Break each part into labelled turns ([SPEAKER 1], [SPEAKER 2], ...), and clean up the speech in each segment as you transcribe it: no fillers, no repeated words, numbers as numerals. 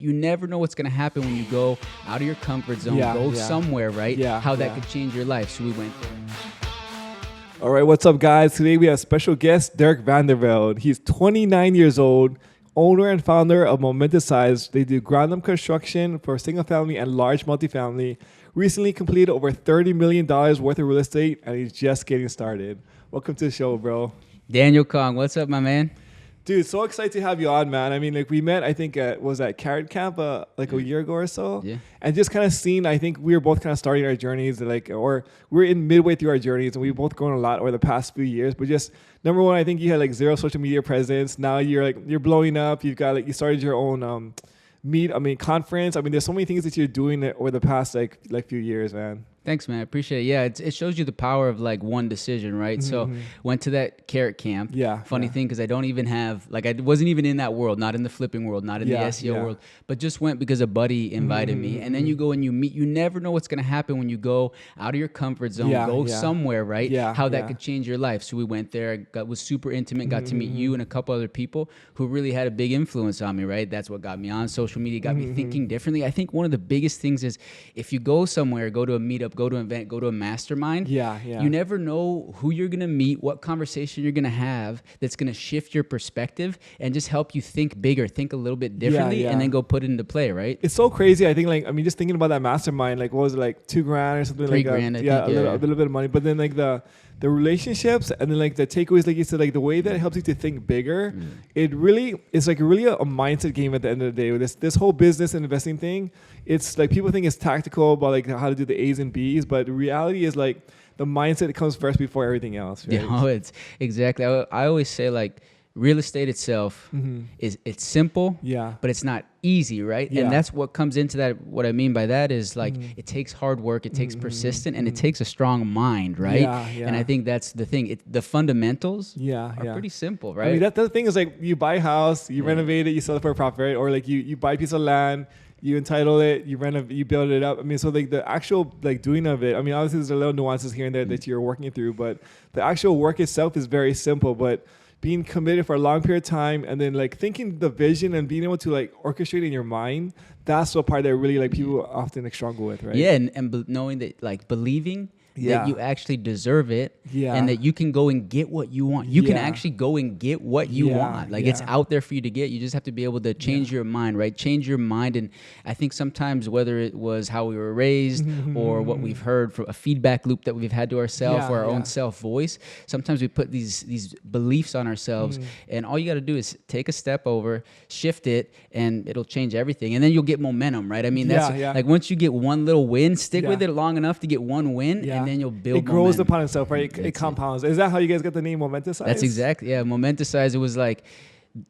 [SPEAKER 1] You never know what's going to happen when you go out of your comfort zone, somewhere, right? How that could change your life. So we went there.
[SPEAKER 2] All right, what's up, guys? Today we have special guest, Dirk Van Der Veld. He's 29 years old, owner and founder of Momenticize. They do ground-up construction for single family and large multifamily. Recently completed over $30 million worth of real estate, and he's just getting started. Welcome to the show, bro.
[SPEAKER 1] Daniel Kong, what's up, my man?
[SPEAKER 2] Dude, so excited to have you on, man. I mean, like, we met, I think, was at Carrot Camp a year ago or so.
[SPEAKER 1] Yeah.
[SPEAKER 2] And just kind of seen, I think we were both kind of starting our journeys, or we're in midway through our journeys, and we've both grown a lot over the past few years. But just, number one, I think you had like zero social media presence. Now you're blowing up. You've got you started your own conference. I mean, there's so many things that you're doing over the past like few years, man.
[SPEAKER 1] Thanks, man. I appreciate it. Yeah, it shows you the power of like one decision, right? Mm-hmm. So went to that Carrot Camp.
[SPEAKER 2] Yeah.
[SPEAKER 1] Funny thing, because I don't even have, I wasn't even in that world, not in the flipping world, not in the SEO world, but just went because a buddy invited me. And then you go and you meet, you never know what's going to happen when you go out of your comfort zone, somewhere, right? How that could change your life. So we went there, was super intimate, got to meet you and a couple other people who really had a big influence on me, right? That's what got me on social media, got me thinking differently. I think one of the biggest things is if you go somewhere, go to a meetup, go to an event, go to a mastermind, you never know who you're going to meet, what conversation you're going to have that's going to shift your perspective and just help you think bigger, think a little bit differently, and then go put it into play, right?
[SPEAKER 2] It's so crazy. I think, just thinking about that mastermind, what was it, $2,000 or something?
[SPEAKER 1] $3,000, I think,
[SPEAKER 2] a little bit of money. But then, the relationships and then the takeaways, like you said, the way that it helps you to think bigger, it really is really a mindset game at the end of the day. With this whole business and investing thing, it's people think it's tactical about how to do the A's and B's, but the reality is the mindset that comes first before everything else. Right?
[SPEAKER 1] Yeah, it's exactly. I always say real estate itself it's simple, but it's not easy, right? And that's what comes into that. What I mean by that is it takes hard work, it takes persistence, and it takes a strong mind, right? And I think that's the thing. The fundamentals are pretty simple, right?
[SPEAKER 2] I mean, that's the thing is you buy a house, you renovate it, you sell it for a profit, right? Or you buy a piece of land, you entitle it, you build it up. I mean, so the actual doing of it. I mean, obviously there's a little nuances here and there that you're working through, but the actual work itself is very simple. But being committed for a long period of time and then thinking the vision and being able to orchestrate in your mind, that's the part that really people often struggle with, right?
[SPEAKER 1] Yeah, and knowing that believing that you actually deserve it and that you can go and get what you want. You can actually go and get what you want. It's out there for you to get. You just have to be able to change your mind, right? Change your mind. And I think sometimes whether it was how we were raised or what we've heard from a feedback loop that we've had to ourselves or our own self-voice, sometimes we put these beliefs on ourselves and all you got to do is take a step over, shift it, and it'll change everything. And then you'll get momentum, right? I mean, that's once you get one little win, stick with it long enough to get one win and then you'll build
[SPEAKER 2] it grows
[SPEAKER 1] momentum.
[SPEAKER 2] upon itself, right? It compounds. Is that how you guys got the name Momenticize?
[SPEAKER 1] That's exactly, Momenticize. It was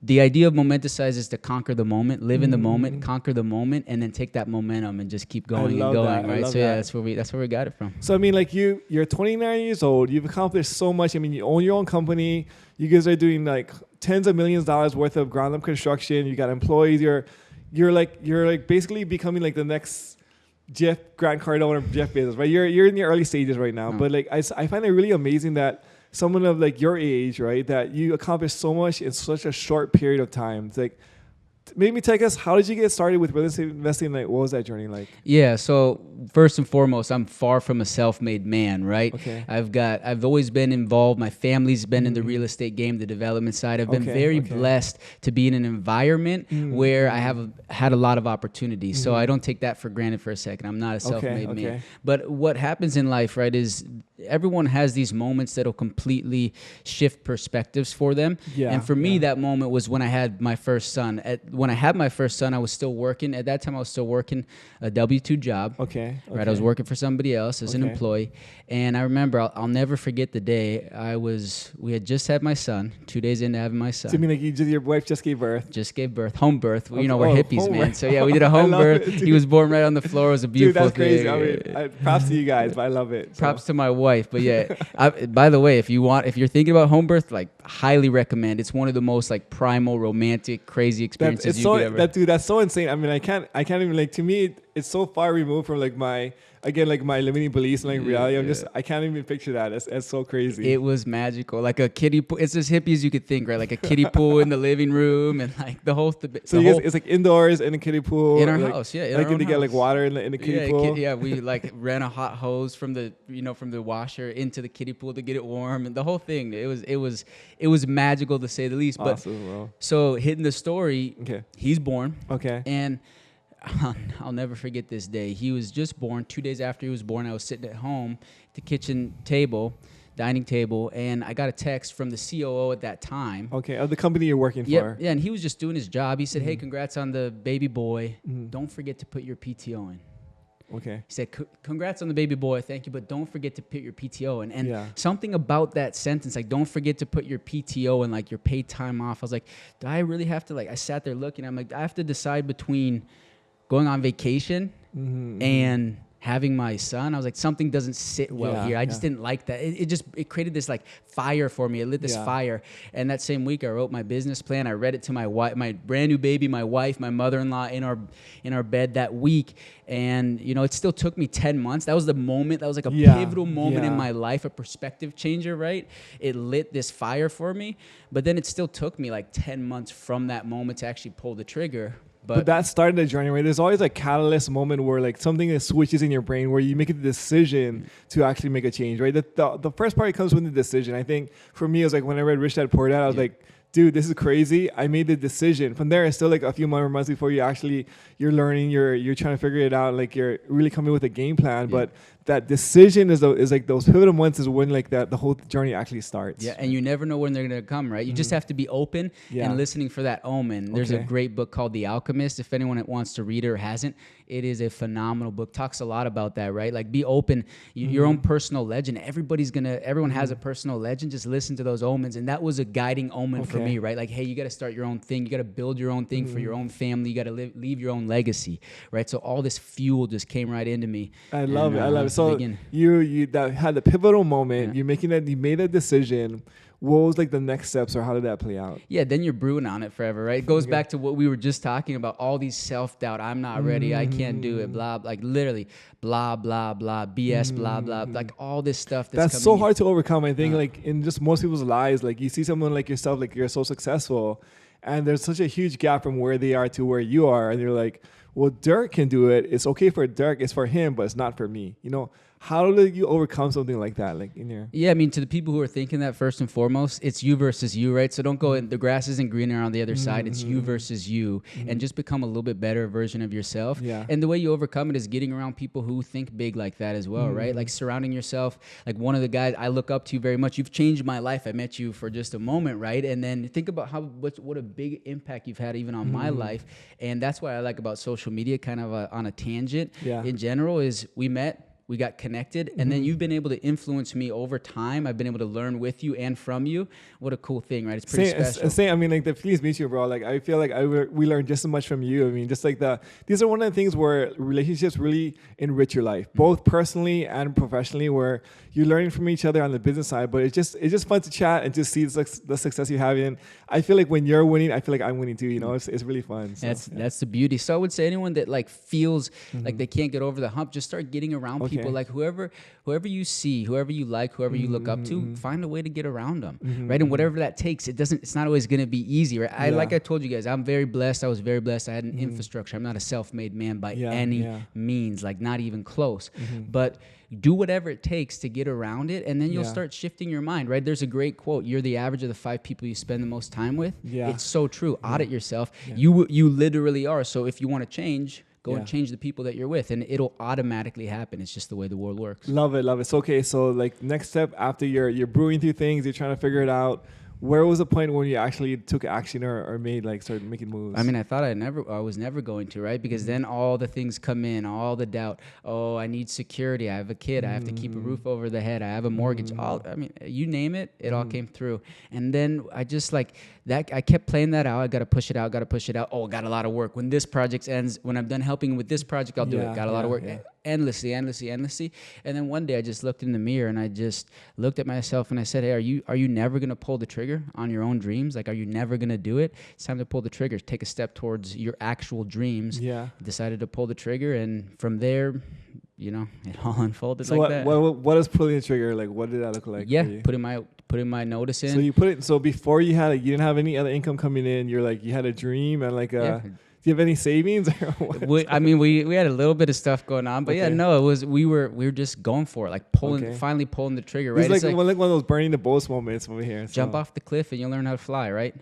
[SPEAKER 1] the idea of Momenticize is to conquer the moment, live in the moment, conquer the moment, and then take that momentum and just keep going and going, right? So that's where we got it from.
[SPEAKER 2] So I mean, you're 29 years old. You've accomplished so much. I mean, you own your own company. You guys are doing tens of millions of dollars worth of ground-up construction. You got employees. You're basically becoming the next Grant Cardone or Jeff Bezos, right? You're in your early stages right now, but I find it really amazing that someone of your age, right, that you accomplished so much in such a short period of time. It's maybe take us, how did you get started with real estate investing? What was that journey like?
[SPEAKER 1] Yeah, so first and foremost, I'm far from a self-made man, right?
[SPEAKER 2] Okay.
[SPEAKER 1] I've always been involved. My family's been in the real estate game, the development side. I've been very blessed to be in an environment where I have had a lot of opportunities. So I don't take that for granted for a second. I'm not a self-made man. But what happens in life, right, is everyone has these moments that'll completely shift perspectives for them. And for me, that moment was when I had my first son. When I had my first son, I was still working. At that time, I was still working a W-2 job. Right, I was working for somebody else as an employee. And I remember, I'll never forget the day we had just had my son, 2 days into having my son.
[SPEAKER 2] So you mean your wife just gave birth?
[SPEAKER 1] Just gave birth, home birth. We're hippies, man. So yeah, we did a home birth. He was born right on the floor. It was a beautiful thing.
[SPEAKER 2] That's crazy. I mean, props to you guys, but I love it.
[SPEAKER 1] Props to my wife. But yeah, by the way, if you're thinking about home birth, highly recommend. It's one of the most primal, romantic, crazy experiences you could ever.
[SPEAKER 2] That's so insane. I mean, I can't even to me. it's so far removed from like my limiting beliefs and like reality. I can't even picture that. It's so crazy.
[SPEAKER 1] It was magical, like a kiddie pool. It's as hippie as you could think, right? Like a kiddie pool in the living room, and like the whole.
[SPEAKER 2] It's like indoors in a kiddie pool
[SPEAKER 1] in our house. Yeah,
[SPEAKER 2] like to get like water in the kiddie pool.
[SPEAKER 1] We like ran a hot hose from the washer into the kiddie pool to get it warm, and the whole thing. It was magical to say the least.
[SPEAKER 2] Awesome, bro.
[SPEAKER 1] So hitting the story.
[SPEAKER 2] Okay.
[SPEAKER 1] He's born.
[SPEAKER 2] Okay.
[SPEAKER 1] And I'll never forget this day. He was just born. 2 days after he was born, I was sitting at home at the dining table, and I got a text from the COO at that time.
[SPEAKER 2] Okay, of the company you're working for.
[SPEAKER 1] Yeah, and he was just doing his job. He said, hey, congrats on the baby boy. Don't forget to put your PTO in.
[SPEAKER 2] Okay.
[SPEAKER 1] He said, congrats on the baby boy, thank you, but don't forget to put your PTO in. And something about that sentence, like, don't forget to put your PTO in, like your paid time off. I was like, do I really have to, like, I sat there looking, I'm like, I have to decide between going on vacation and having my son. I was like, something doesn't sit well here. I just didn't like that. It created this like fire for me. It lit this fire. And that same week I wrote my business plan. I read it to my wife, my brand new baby, my wife, my mother-in-law in our bed that week. And it still took me 10 months. That was the moment. That was like a pivotal moment in my life, a perspective changer, right? It lit this fire for me. But then it still took me like 10 months from that moment to actually pull the trigger.
[SPEAKER 2] But that started the journey, right? There's always a catalyst moment where like something that switches in your brain where you make a decision to actually make a change, right? The first part comes with the decision. I think for me, it was like when I read Rich Dad Poor Dad, I was like, dude, this is crazy. I made the decision. From there, it's still like a few more months before you're learning, you're trying to figure it out, like you're really coming with a game plan. But that decision is like those pivotal moments is when like the whole journey actually starts.
[SPEAKER 1] Yeah, and you never know when they're going to come, right? You just have to be open and listening for that omen. There's a great book called The Alchemist. If anyone wants to read it or hasn't, it is a phenomenal book. Talks a lot about that, right? Like be open, your own personal legend. Everyone has a personal legend. Just listen to those omens. And that was a guiding omen for me, right? Like, hey, you got to start your own thing. You got to build your own thing for your own family. You got to leave your own legacy, right? So all this fuel just came right into me.
[SPEAKER 2] I love it. So you that had the pivotal moment. You made a decision. What was like the next steps, or how did that play out?
[SPEAKER 1] Yeah, then you're brewing on it forever, right? It goes back to what we were just talking about. All these self-doubt. I'm not ready. I can't do it. Blah, like literally, blah, blah, blah, BS, blah, blah, like all this stuff.
[SPEAKER 2] That's so hard to overcome. I think like in just most people's lives, like you see someone like yourself, like you're so successful, and there's such a huge gap from where they are to where you are, and you're like, well, Dirk can do it. It's okay for Dirk. It's for him, but it's not for me. How do you overcome something like that? Like in your
[SPEAKER 1] I mean, to the people who are thinking that, first and foremost, it's you versus you, right? So don't go in, the grass isn't greener on the other side. It's you versus you, and just become a little bit better version of yourself. Yeah. And the way you overcome it is getting around people who think big like that as well, right? Like surrounding yourself. Like one of the guys I look up to very much. You've changed my life. I met you for just a moment, right? And then think about what a big impact you've had even on my life. And that's what I like about social media, kind of on a tangent in general, is we met. We got connected, and then you've been able to influence me over time. I've been able to learn with you and from you. What a cool thing, right? It's pretty special.
[SPEAKER 2] I mean, like the please meet you, bro. Like I feel like we learned just as much from you. I mean, just like these are one of the things where relationships really enrich your life, both personally and professionally, where you're learning from each other on the business side. But it's just fun to chat and just see the success you have. And I feel like when you're winning, I feel like I'm winning too. It's really fun. So,
[SPEAKER 1] that's the beauty. So I would say anyone that like feels like they can't get over the hump, just start getting around people. Like whoever you see, whoever you like, whoever you look up to, find a way to get around them, right? And whatever that takes, it's not always going to be easy, right? Like I told you guys, I'm very blessed. I was very blessed. I had an infrastructure. I'm not a self-made man by any means, like not even close. But do whatever it takes to get around it, and then you'll start shifting your mind, right? There's a great quote: "You're the average of the 5 people you spend the most time with." It's so true. Audit yourself. You literally are. So if you want to change, go and change the people that you're with, and it'll automatically happen. It's just the way the world works.
[SPEAKER 2] Love it. So, okay, so like next step after you're brewing through things, you're trying to figure it out. Where was the point when you actually took action or started making moves?
[SPEAKER 1] I mean, I thought I was never going to, right? Because then all the things come in, all the doubt. Oh, I need security. I have a kid. I have to keep a roof over the head. I have a mortgage. You name it, it all came through. And then I just I kept playing that out. I got to push it out. Oh, got a lot of work. When this project ends, when I'm done helping with this project, I'll do it. Got a lot of work. endlessly. And then one day I just looked in the mirror and I just looked at myself and I said, hey, are you never going to pull the trigger on your own dreams? Like, are you never going to do it? It's time to pull the trigger, take a step towards your actual dreams.
[SPEAKER 2] Yeah.
[SPEAKER 1] Decided to pull the trigger, and from there, you know, it all unfolded
[SPEAKER 2] so
[SPEAKER 1] like that.
[SPEAKER 2] What is pulling the trigger? Like, what did that look like?
[SPEAKER 1] Yeah, putting my notice in.
[SPEAKER 2] So you put it. So before you had, you didn't have any other income coming in. You're like, you had a dream and like a. Yeah. Do you have any savings?
[SPEAKER 1] we had a little bit of stuff going on, but we were just going for it, like finally pulling the trigger. Right,
[SPEAKER 2] it's like one of those burning the boats moments over here.
[SPEAKER 1] Jump off the cliff and you'll learn how to fly. Right.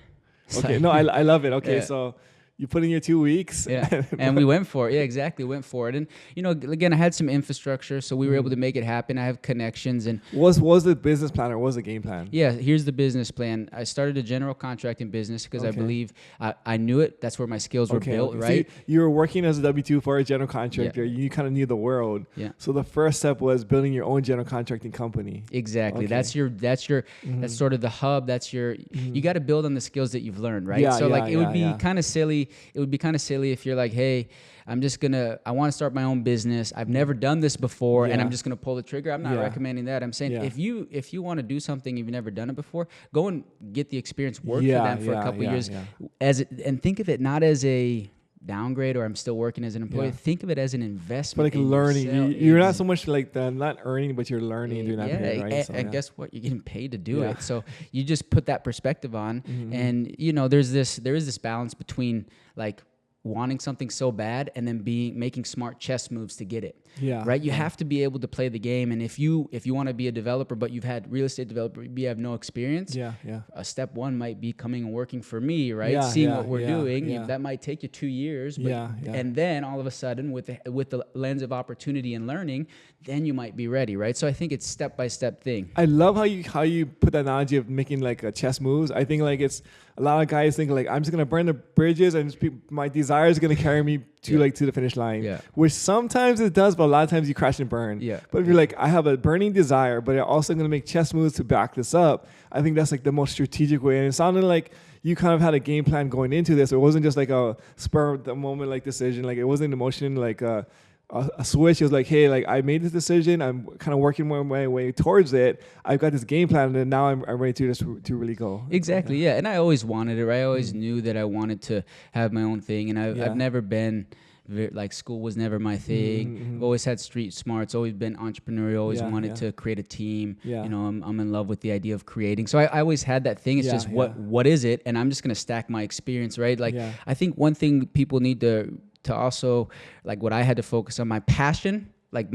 [SPEAKER 2] Okay. No, I love it. Okay, so. You put in your 2 weeks.
[SPEAKER 1] Yeah, and we went for it. Yeah, exactly. Went for it. And, you know, again, I had some infrastructure, so we were able to make it happen. I have connections. And
[SPEAKER 2] what was the business plan or what was the game plan?
[SPEAKER 1] Yeah, here's the business plan. I started a general contracting business because I believe I knew it. That's where my skills were built, right?
[SPEAKER 2] So you were working as a W-2 for a general contractor. Yeah. You kind of knew the world. Yeah. So the first step was building your own general contracting company.
[SPEAKER 1] Exactly. Okay. That's sort of the hub. That's your, you got to build on the skills that you've learned, right? Yeah, so it would be kind of silly. It would be kind of silly if you're like, hey, I want to start my own business. I've never done this before, and I'm just going to pull the trigger. I'm not recommending that. I'm saying if you want to do something, you've never done it before, go and get the experience, work for them for a couple years. Yeah. And think of it not as a downgrade or I'm still working as an employee. Yeah. Think of it as an investment.
[SPEAKER 2] But like learning. You're not so much like not earning, but you're learning during that period, right?
[SPEAKER 1] And guess what? You're getting paid to do it. So you just put that perspective on, and you know, there is this balance between like wanting something so bad and then making smart chess moves to get it. Yeah. Right? You have to be able to play the game. And if you want to be a developer, but you've had real estate developer, you have no experience. Step one might be coming and working for me, right? Seeing what we're doing. Yeah. That might take you 2 years. But, and then all of a sudden with the lens of opportunity and learning, then you might be ready, right? So I think it's step-by-step thing.
[SPEAKER 2] I love how you put that analogy of making like chess moves. I think like it's a lot of guys think like I'm just gonna burn the bridges and my desire is gonna carry me to the finish line. Yeah. Which sometimes it does, but a lot of times you crash and burn. Yeah. But if you're like, I have a burning desire, but I'm also gonna make chess moves to back this up, I think that's like the most strategic way. And it sounded like you kind of had a game plan going into this. It wasn't just like a spur of the moment like decision. Like it wasn't emotion like a switch. It was like, hey, like I made this decision. I'm kind of working my way towards it. I've got this game plan, and now I'm ready to really go.
[SPEAKER 1] Exactly, yeah. And I always wanted it, right? I always knew that I wanted to have my own thing, and I've never been like school was never my thing. I've always had street smarts. Always been entrepreneurial. Always wanted to create a team. Yeah. You know, I'm in love with the idea of creating. So I always had that thing. It's just what is it? And I'm just gonna stack my experience, right? Like I think one thing people need to also, like what I had to focus on, my passion, like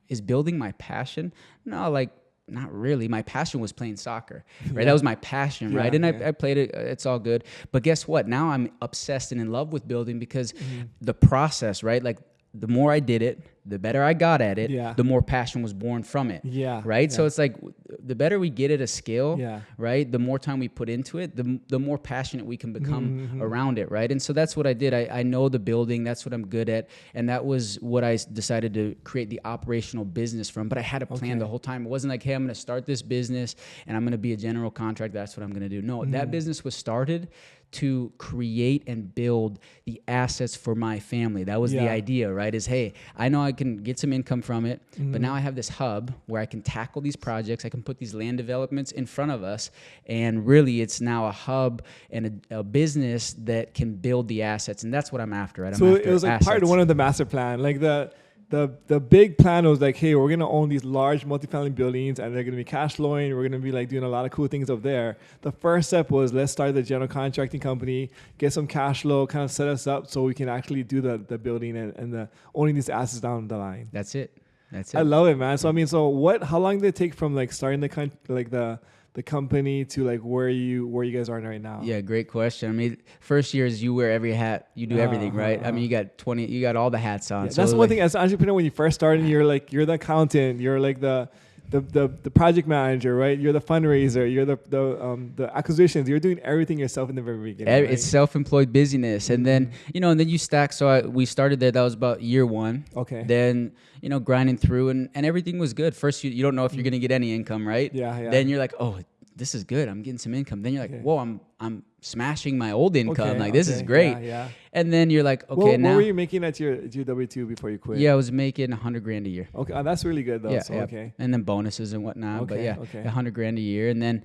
[SPEAKER 1] is building my passion. No, like not really. My passion was playing soccer, right? That was my passion, right? And I played it. It's all good. But guess what? Now I'm obsessed and in love with building because the process, right? Like the more I did it, the better I got at it, the more passion was born from it. Yeah. Right? Yeah. So it's like the better we get at a skill, right? The more time we put into it, the more passionate we can become around it, right? And so that's what I did. I know the building. That's what I'm good at. And that was what I decided to create the operational business from. But I had a plan the whole time. It wasn't like, hey, I'm going to start this business and I'm going to be a general contractor. That's what I'm going to do. No, that business was started to create and build the assets for my family. That was the idea, right? Is, hey, I know I can get some income from it, but now I have this hub where I can tackle these projects. I can put these land developments in front of us, and really it's now a hub and a business that can build the assets, and that's what I'm after, right?
[SPEAKER 2] So it was like assets. Part of one of the master plan, like the big plan was like, hey, we're going to own these large multifamily buildings and they're going to be cash flowing. We're going to be like doing a lot of cool things up there. The first step was let's start the general contracting company, get some cash flow, kind of set us up so we can actually do the building and the owning these assets down the line.
[SPEAKER 1] That's it.
[SPEAKER 2] I love it, man. So I mean, how long did it take from like starting the company to like where you guys are right now?
[SPEAKER 1] Yeah, great question. I mean, first year is you wear every hat, you do everything, right? I mean, you got all the hats on.
[SPEAKER 2] Yeah, so that's one thing as an entrepreneur, when you first started, you're the accountant, you're like the project manager, right? You're the fundraiser, you're the acquisitions. You're doing everything yourself in the very beginning. Right?
[SPEAKER 1] It's self-employed busyness, and then and then you stack. So we started there. That was about year one. Okay. Then grinding through, and everything was good. First, you don't know if you're gonna get any income, right? Yeah. Then you're like, oh, this is good. I'm getting some income. Then you're like, whoa, I'm smashing my old income. Like, this is great.
[SPEAKER 2] Yeah.
[SPEAKER 1] And then you're like, okay,
[SPEAKER 2] now. What were you making at your W-2 before you quit?
[SPEAKER 1] Yeah, I was making $100,000 a year.
[SPEAKER 2] Okay, that's really good though.
[SPEAKER 1] Yeah,
[SPEAKER 2] so, okay.
[SPEAKER 1] And then bonuses and whatnot. But yeah, $100,000 a year. And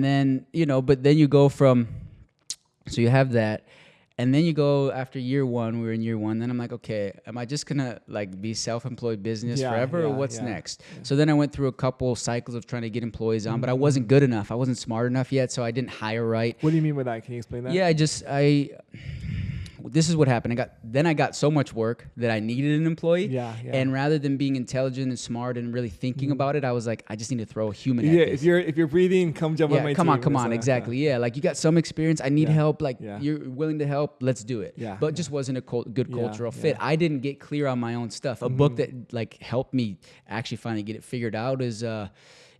[SPEAKER 1] then, you know, but then you go from, so you have that. And then you go after year one, we were in year one. Then I'm like, okay, am I just going to like be self-employed business forever or what's next? Yeah. So then I went through a couple cycles of trying to get employees on, but I wasn't good enough. I wasn't smart enough yet. So I didn't hire right.
[SPEAKER 2] What do you mean by that? Can you explain that?
[SPEAKER 1] Yeah, this is what happened. I got so much work that I needed an employee.
[SPEAKER 2] Yeah.
[SPEAKER 1] And rather than being intelligent and smart and really thinking about it, I was like, I just need to throw a human at this.
[SPEAKER 2] If you're breathing, come jump on my team.
[SPEAKER 1] Come on, exactly. Yeah, like you got some experience. I need help. Like you're willing to help. Let's do it.
[SPEAKER 2] Yeah.
[SPEAKER 1] But it just wasn't a good cultural fit. I didn't get clear on my own stuff. A book that like helped me actually finally get it figured out is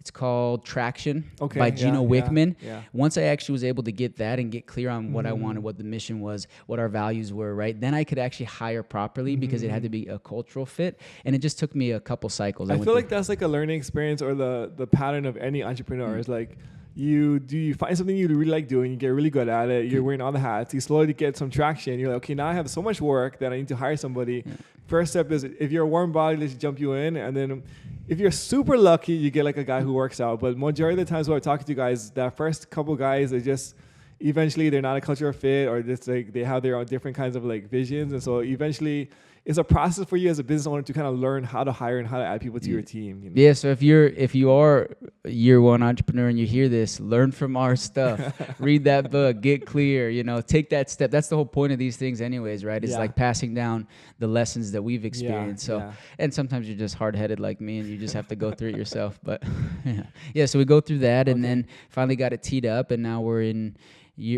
[SPEAKER 1] it's called Traction by Gino Wickman.
[SPEAKER 2] Yeah.
[SPEAKER 1] Once I actually was able to get that and get clear on what I wanted, what the mission was, what our values were, right? Then I could actually hire properly because it had to be a cultural fit. And it just took me a couple cycles.
[SPEAKER 2] I feel like that's like a learning experience or the pattern of any entrepreneur. Is like you find something you really like doing, you get really good at it, you're wearing all the hats, you slowly get some traction, you're like, okay, now I have so much work that I need to hire somebody. First step is, if you're a warm body, let's jump you in. And then if you're super lucky, you get like a guy who works out. But majority of the times when I'm talking to guys, that first couple guys, they just eventually they're not a cultural fit, or just like they have their own different kinds of like visions. And so eventually it's a process for you as a business owner to kind of learn how to hire and how to add people to your team. You know?
[SPEAKER 1] Yeah. So if you are a year one entrepreneur and you hear this, learn from our stuff, read that book, get clear, you know, take that step. That's the whole point of these things anyways, right? It's like passing down the lessons that we've experienced. And sometimes you're just hard-headed like me and you just have to go through it yourself. But so we go through that and then finally got it teed up, and now we're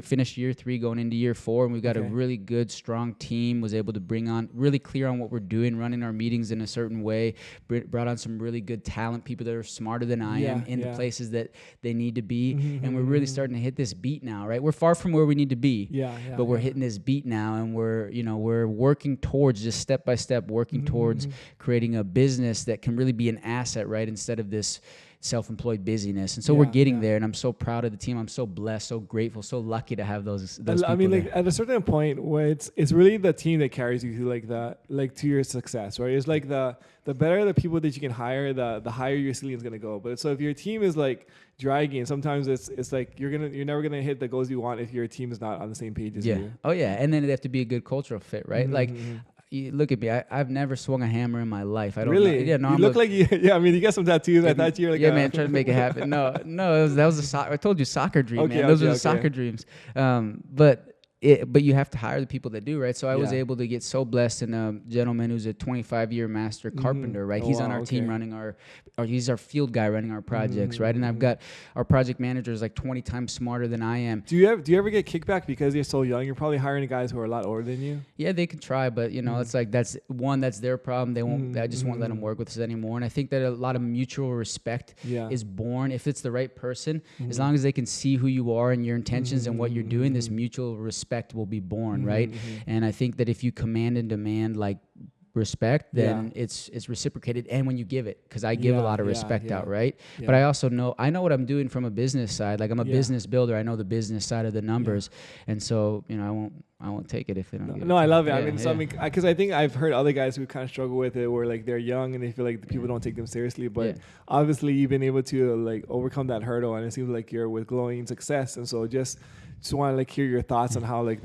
[SPEAKER 1] finished year 3 going into year 4, and we've got a really good strong team, was able to bring on really clear on what we're doing, running our meetings in a certain way, brought on some really good talent, people that are smarter than I am in the places that they need to be. And we're really starting to hit this beat now, right? We're far from where we need to be, but we're hitting this beat now, and we're working towards, just step by step, working towards creating a business that can really be an asset, right? Instead of this self-employed busyness. And so we're getting there, and I'm so proud of the team. I'm so blessed, so grateful, so lucky to have those people.
[SPEAKER 2] I mean, like at a certain point where it's really the team that carries you to to your success, right? It's like the better the people that you can hire, the higher your ceiling is gonna go. But so if your team is like dragging, sometimes it's like you're never gonna hit the goals you want if your team is not on the same page as you.
[SPEAKER 1] Oh yeah, and then it have to be a good cultural fit, right? Like. You look at me. I've never swung a hammer in my life. I don't
[SPEAKER 2] really.
[SPEAKER 1] Know. Yeah, no.
[SPEAKER 2] You look like you. Yeah, I mean, you got some tattoos. I thought you were like.
[SPEAKER 1] Yeah, man. Trying to make it happen. No. That was a soccer. I told you, soccer dream, man. Those were the soccer dreams. But you have to hire the people that do, right? So I was able to get so blessed, and a gentleman who's a 25-year master carpenter, right? He's on our team running he's our field guy running our projects, right? And I've got our project managers like 20 times smarter than I am.
[SPEAKER 2] Do you ever get kickback because you're so young? You're probably hiring guys who are a lot older than you.
[SPEAKER 1] Yeah, they can try, but you know, it's like that's their problem. They won't. I just won't let them work with us anymore. And I think that a lot of mutual respect is born if it's the right person. As long as they can see who you are and your intentions and what you're doing, this mutual respect will be born, right? And I think that if you command and demand like respect, then it's reciprocated, and when you give it, because I give a lot of respect out, right? But I also know what I'm doing from a business side. Like I'm a business builder. I know the business side of the numbers, and so I won't take it if they don't.
[SPEAKER 2] No, I love it. Because I think I've heard other guys who kind of struggle with it, where like they're young and they feel like the people don't take them seriously. But obviously, you've been able to like overcome that hurdle, and it seems like you're with glowing success. And so just want to like hear your thoughts on how like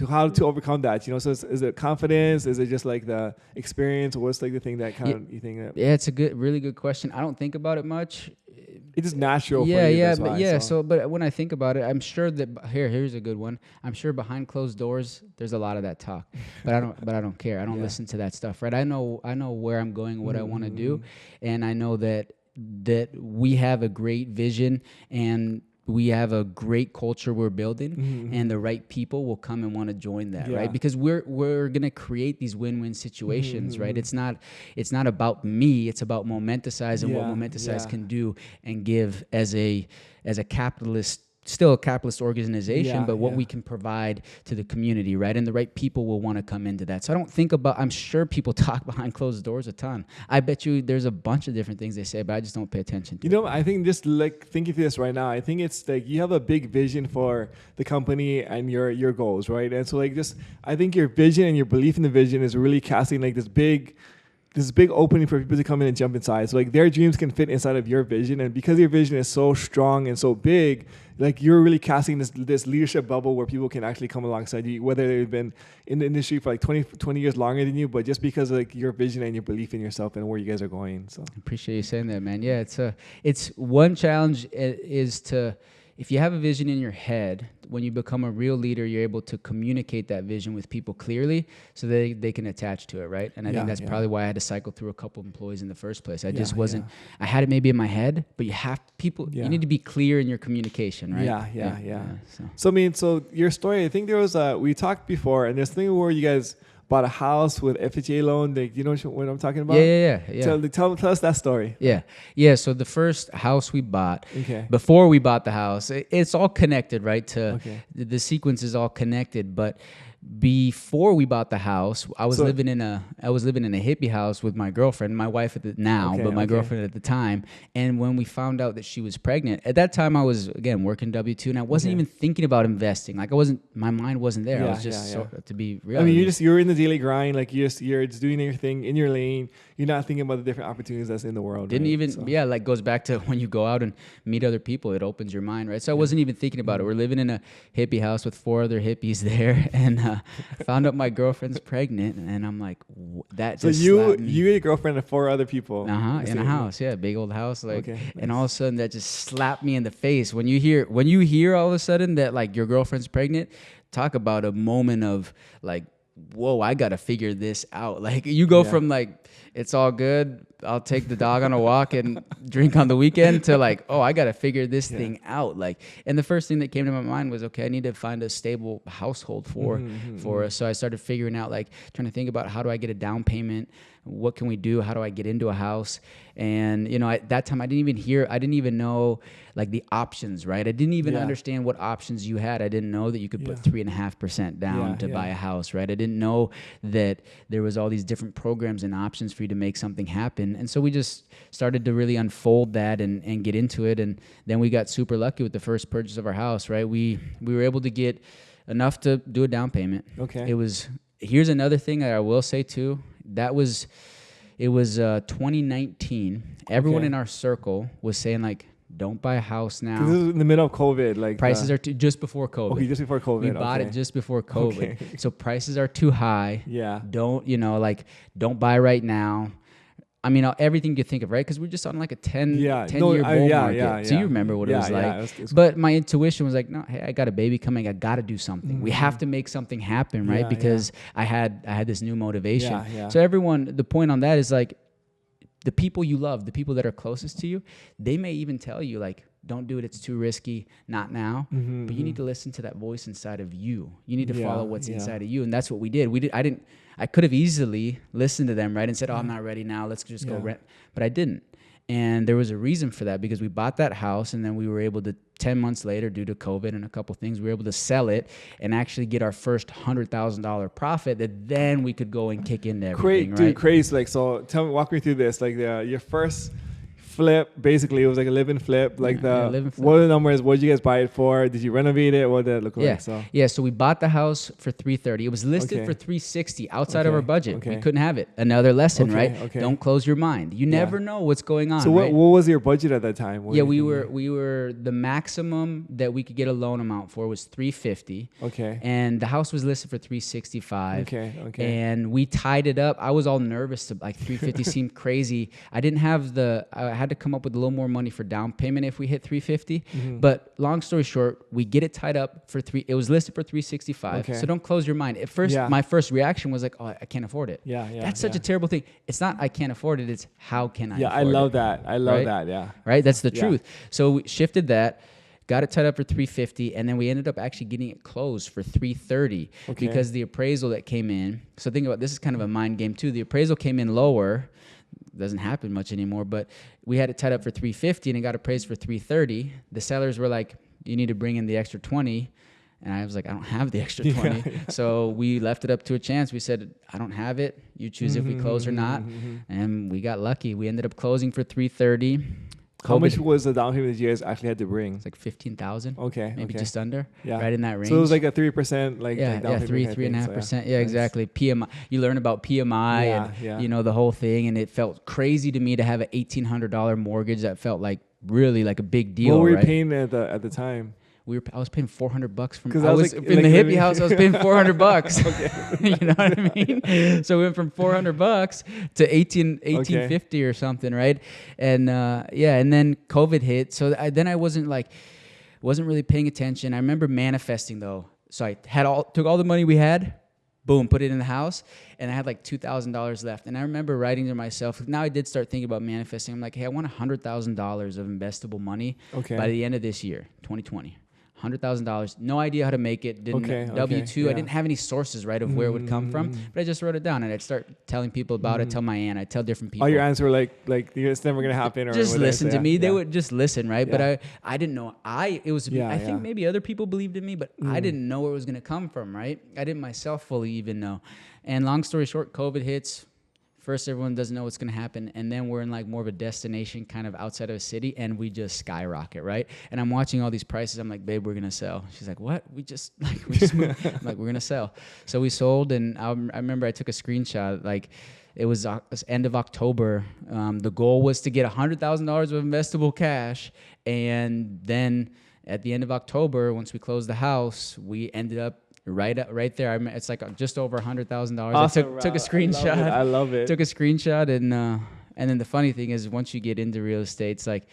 [SPEAKER 2] how to overcome that. You know, so is it confidence? Is it just like the experience? Or what's like the thing that kind of you think that?
[SPEAKER 1] Yeah, it's a really good question. I don't think about it much.
[SPEAKER 2] It's just natural.
[SPEAKER 1] Yeah, for you, but when I think about it, I'm sure that here's a good one. I'm sure behind closed doors, there's a lot of that talk, but I don't care. I don't listen to that stuff, right? I know where I'm going, what I want to do, and I know that we have a great vision and we have a great culture we're building, and the right people will come and want to join that, right? Because we're gonna create these win-win situations, right? It's not about me. It's about Momenticize and what Momenticize can do and give as a capitalist still a capitalist organization, but what we can provide to the community, right? And the right people will want to come into that. So I don't think about, I'm sure people talk behind closed doors a ton. I bet you there's a bunch of different things they say, but I just don't pay attention to it.
[SPEAKER 2] I think just like thinking through this right now, I think it's like you have a big vision for the company and your goals, right? And so like I think your vision and your belief in the vision is really casting like this big opening for people to come in and jump inside. So like their dreams can fit inside of your vision. And because your vision is so strong and so big, like you're really casting this leadership bubble where people can actually come alongside you, whether they've been in the industry for like 20 years longer than you, but just because of like your vision and your belief in yourself and where you guys are going. So
[SPEAKER 1] I appreciate you saying that, man. Yeah, it's one challenge is to, if you have a vision in your head, when you become a real leader, you're able to communicate that vision with people clearly so they can attach to it, right? And I think that's probably why I had to cycle through a couple of employees in the first place. I just wasn't, I had it maybe in my head, but you need to be clear in your communication, right?
[SPEAKER 2] So your story, I think there was we talked before, and there's a thing where you guys bought a house with FHA loan. Like, you know what I'm talking about?
[SPEAKER 1] Yeah.
[SPEAKER 2] Tell us that story.
[SPEAKER 1] Yeah. So the first house we bought, before we bought the house, it's all connected, right? The sequence is all connected, but before we bought the house, I was living in a hippie house with my girlfriend, my wife my girlfriend at the time. And when we found out that she was pregnant, at that time I was again working W-2, and I wasn't even thinking about investing. Like my mind wasn't there. I was just to be real.
[SPEAKER 2] I mean, you're in the daily grind. Like you're just doing your thing in your lane. You're not thinking about the different opportunities that's in the world.
[SPEAKER 1] Like goes back to when you go out and meet other people, it opens your mind, right? So I wasn't even thinking about it. We're living in a hippie house with 4 other hippies there, and found out my girlfriend's pregnant, and I'm like, that just slapped me.
[SPEAKER 2] You and your girlfriend and 4 other people
[SPEAKER 1] in a house, big old house, and all of a sudden that just slapped me in the face. When you hear all of a sudden that like your girlfriend's pregnant, talk about a moment of like, whoa, I gotta figure this out. Like you go from like, it's all good, I'll take the dog on a walk and drink on the weekend, to like, oh, I gotta figure this thing out. Like, and the first thing that came to my mind was, okay, I need to find a stable household for us. So I started figuring out, like, trying to think about how do I get a down payment, what can we do, how do I get into a house. And at that time I didn't even know like the options, right? I didn't even understand what options you had. I didn't know that you could put 3.5% down to buy a house, right? I didn't know that there was all these different programs and options for you to make something happen. And so we just started to really unfold that and get into it. And then we got super lucky with the first purchase of our house, right? We were able to get enough to do a down payment.
[SPEAKER 2] Okay.
[SPEAKER 1] Here's another thing that I will say too. It was 2019. Everyone in our circle was saying like, don't buy a house now.
[SPEAKER 2] This is in the middle of COVID. Like
[SPEAKER 1] prices are just before COVID.
[SPEAKER 2] Okay, just before COVID.
[SPEAKER 1] We bought it just before COVID. Okay. So prices are too high.
[SPEAKER 2] Yeah.
[SPEAKER 1] Don't buy right now. I mean, everything you think of, right? Because we're just on like a 10-year bull market. So you remember what it was like. But my intuition was like, no, hey, I got a baby coming. I got to do something. We have to make something happen, right? Because I had this new motivation. So the point on that is like, the people you love, the people that are closest to you, they may even tell you like, don't do it, it's too risky, not now. But you need to listen to that voice inside of you. You need to follow what's inside of you. And that's what we did. I could have easily listened to them, right? And said, oh, I'm not ready now, let's just go rent. But I didn't. And there was a reason for that, because we bought that house and then we were able to, 10 months later, due to COVID and a couple things, we were able to sell it and actually get our first $100,000 profit that then we could go and kick into everything, right?
[SPEAKER 2] Dude, crazy. Like, so walk me through this. Like your first flip, basically it was like a live and flip. Like what are the numbers? What did you guys buy it for? Did you renovate it? What did it look like?
[SPEAKER 1] So we bought the house for $330,000. It was listed for $360,000 outside of our budget. We couldn't have it. Another lesson, right? Don't close your mind. You never know what's going on.
[SPEAKER 2] So what was your budget at that time?
[SPEAKER 1] We were the maximum that we could get a loan amount for was $350,000.
[SPEAKER 2] Okay.
[SPEAKER 1] And the house was listed for $365,000.
[SPEAKER 2] Okay.
[SPEAKER 1] And we tied it up. I was all nervous to like $350,000 seemed crazy. I didn't have I had to come up with a little more money for down payment if we hit $350,000. But long story short, we get it tied up for it was listed for $365,000. So don't close your mind. At first, my first reaction was like, oh, I can't afford it. That's such a terrible thing. It's not I can't afford it. It's how can I afford it?
[SPEAKER 2] I love that. I love that. Yeah.
[SPEAKER 1] Right? That's the truth. So we shifted that. Got it tied up for $350,000, and then we ended up actually getting it closed for $330,000 because the appraisal that came in. So think about this is kind of a mind game too. The appraisal came in lower. Doesn't happen much anymore, but we had it tied up for $350,000 and it got appraised for $330,000. The sellers were like, you need to bring in the extra 20. And I was like, I don't have the extra 20. So we left it up to a chance. We said, I don't have it. You choose if we close or not. And we got lucky. We ended up closing for $330.
[SPEAKER 2] How much was the down payment that you guys actually had to bring?
[SPEAKER 1] It's like $15,000.
[SPEAKER 2] Okay.
[SPEAKER 1] Maybe just under.
[SPEAKER 2] Yeah.
[SPEAKER 1] Right in that range.
[SPEAKER 2] So it was like a 3%, like
[SPEAKER 1] yeah,
[SPEAKER 2] down payment.
[SPEAKER 1] 3.5%. Yeah, exactly. PMI. You learn about PMI and you know the whole thing, and it felt crazy to me to have an $1,800 mortgage that felt like really like a big deal.
[SPEAKER 2] What were you paying at the time?
[SPEAKER 1] I was paying $400 from.
[SPEAKER 2] I
[SPEAKER 1] was
[SPEAKER 2] like,
[SPEAKER 1] in the hippie house. I was paying $400. You know what I mean? So we went from $400 to $1,850 or something, right? And and then COVID hit. So then I wasn't really paying attention. I remember manifesting though. So I took all the money we had, boom, put it in the house, and I had like $2,000 left. And I remember writing to myself. Now I did start thinking about manifesting. I'm like, hey, I want $100,000 of investable money by the end of this year, 2020. $100,000. No idea how to make it. W-2. I didn't have any sources, right, of where it would come from. But I just wrote it down, and I'd start telling people about it. Tell my aunt. I'd tell different people.
[SPEAKER 2] All your aunts were like it's never gonna happen. Or
[SPEAKER 1] just listen to me. They would just listen, right? But I didn't know. I think maybe other people believed in me, but I didn't know where it was gonna come from, right? I didn't myself fully even know. And long story short, COVID hits. First, everyone doesn't know what's going to happen, and then we're in like more of a destination kind of outside of a city, and we just skyrocket, right? And I'm watching all these prices. I'm like, babe, we're going to sell. She's like, what? We just moved. I'm like, we're going to sell. So we sold, and I remember I took a screenshot. Like, it was end of October. The goal was to get $100,000 of investable cash, and then at the end of October, once we closed the house, we ended up right there. It's like just over $100,000.
[SPEAKER 2] Awesome,
[SPEAKER 1] I took a screenshot.
[SPEAKER 2] I love it.
[SPEAKER 1] Took a screenshot, and then the funny thing is, once you get into real estate, it's like,